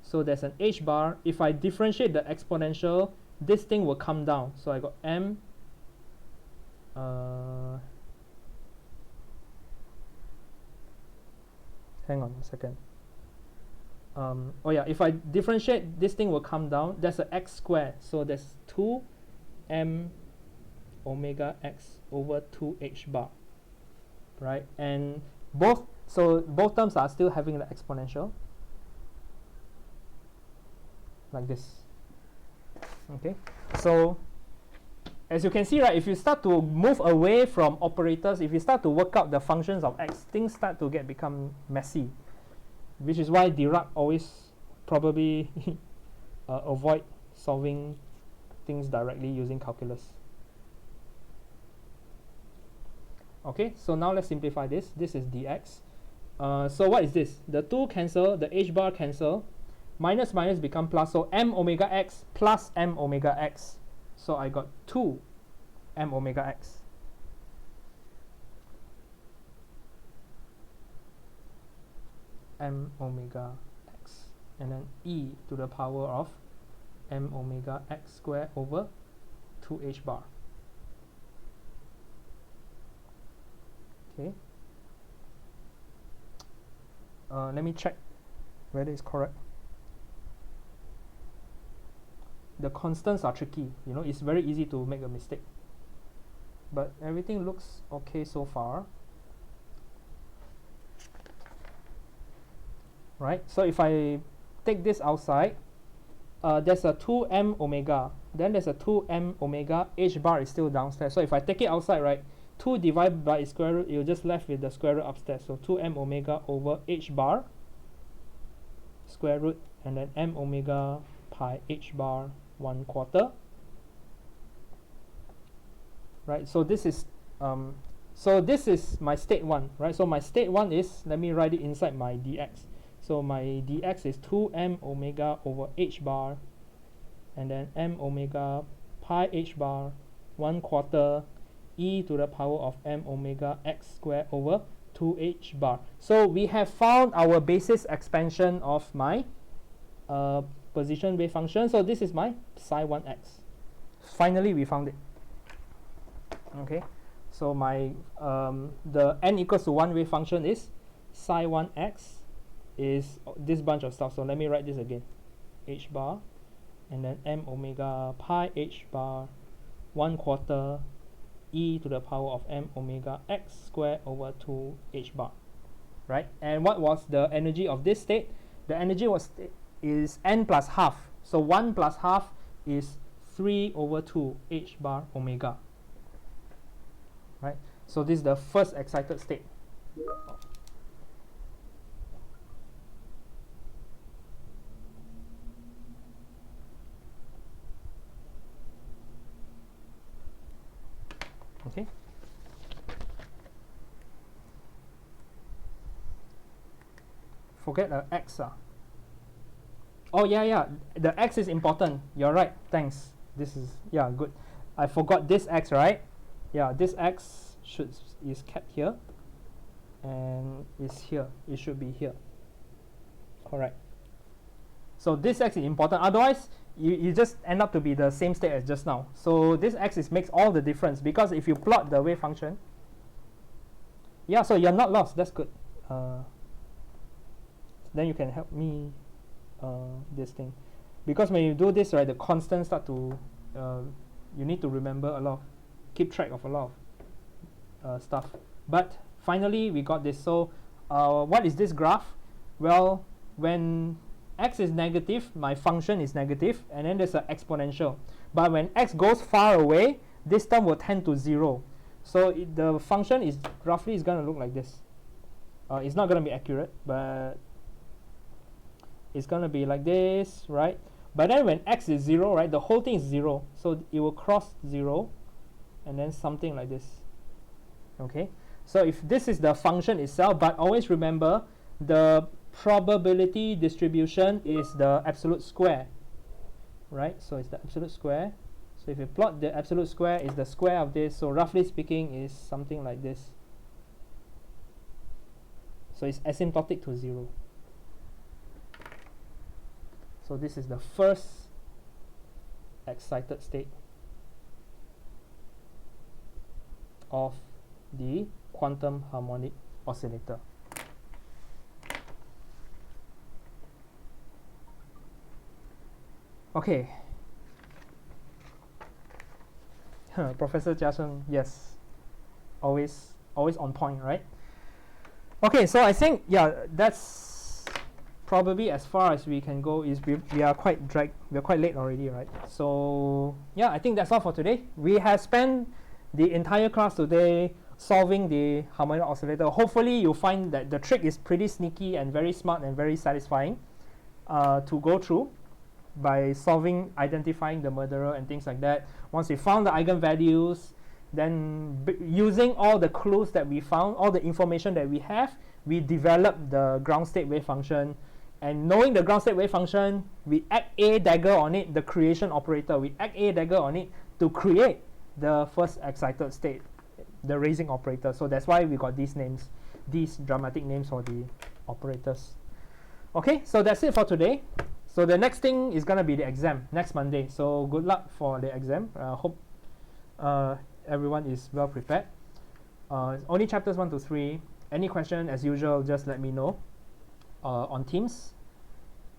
So there's an h bar. If I differentiate the exponential, this thing will come down. So I got m hang on a second. Oh yeah, if I differentiate, this thing will come down. There's an x squared, so there's 2m omega x over 2h bar, right? And both terms are still having the exponential, like this. Okay, so as you can see, right, if you start to move away from operators, if you start to work out the functions of x, things start to become messy, which is why Dirac always probably avoid solving things directly using calculus. Okay, so now let's simplify this. This is dx. So what is this? The 2 cancel, the h bar cancel, minus minus become plus, so m omega x plus m omega x. So I got 2 m omega x. M omega x, and then e to the power of m omega x squared over 2h bar. Okay. Let me check whether it's correct. The constants are tricky, you know, it's very easy to make a mistake, but everything looks okay so far, right? So if I take this outside, there's a 2m omega, then there's a 2m omega, h bar is still downstairs. So if I take it outside, right, 2 divided by its square root, you're just left with the square root upstairs. So 2m omega over h bar square root, and then m omega pi h bar 1/4, right? So this is my state 1, right? So my state 1 is, let me write it inside my dx. So my dx is 2m omega over h bar, and then m omega pi h bar 1/4 e to the power of m omega x squared over 2h bar. So we have found our basis expansion of my position wave function. So this is my psi 1x. Finally we found it. Okay, so my the n equals to 1 wave function is psi 1x is this bunch of stuff. So let me write this again, h bar, and then m omega pi h bar 1/4 e to the power of m omega x squared over 2h bar, right? And what was the energy of this state? The energy is n plus half. So 1 plus half is 3 over 2 h bar omega. Right? So this is the first excited state. Okay. Forget x. Oh yeah, the x is important. You're right. Thanks. This is, yeah, good. I forgot this x, right? Yeah, this x is kept here, and is here. It should be here. Correct. So this x is important. Otherwise, you just end up to be the same state as just now. So this x makes all the difference, because if you plot the wave function, yeah, so you're not lost. That's good. Then you can help me this thing, because when you do this, right, the constants start to you need to remember a lot, keep track of a lot of stuff. But finally we got this. So what is this graph? Well, when x is negative, my function is negative, and then there's an exponential. But when x goes far away, this term will tend to 0. So the function is roughly is going to look like this. It's not going to be accurate, but it's going to be like this, right? But then when x is 0, right, the whole thing is 0. So it will cross 0, and then something like this. Okay? So if this is the function itself, but always remember the probability distribution is the absolute square, right? So it's the absolute square. So if you plot the absolute square, is the square of this. So roughly speaking, is something like this. So it's asymptotic to 0. So this is the first excited state of the quantum harmonic oscillator. Okay. Professor Jia Sheng, yes. Always on point, right? Okay, so I think, yeah, that's probably as far as we can go. Is we are quite late already, right? So yeah, I think that's all for today. We have spent the entire class today solving the harmonic oscillator. Hopefully you find that the trick is pretty sneaky and very smart and very satisfying to go through by identifying the murderer and things like that. Once we found the eigenvalues, then using all the clues that we found, all the information that we have, we develop the ground state wave function. And knowing the ground state wave function, we add a dagger on it, the creation operator. We add a dagger on it to create the first excited state, the raising operator. So that's why we got these names, these dramatic names for the operators. Okay, so that's it for today. So the next thing is going to be the exam next Monday. So good luck for the exam. Hope everyone is well prepared. Only chapters 1 to 3. Any question, as usual, just let me know on Teams.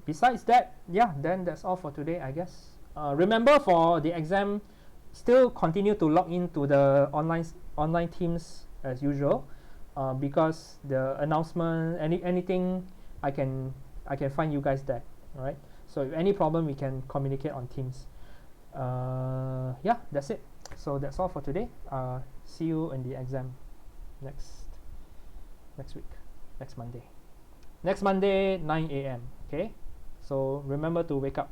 Besides that, yeah, then that's all for today, I guess. Remember, for the exam, still continue to log into the online Teams as usual, because the announcement, anything, I can find you guys there. All right. So if any problem, we can communicate on Teams. Yeah, that's it. So that's all for today. See you in the exam next week, next Monday. Next Monday, 9 a.m. Okay. So remember to wake up.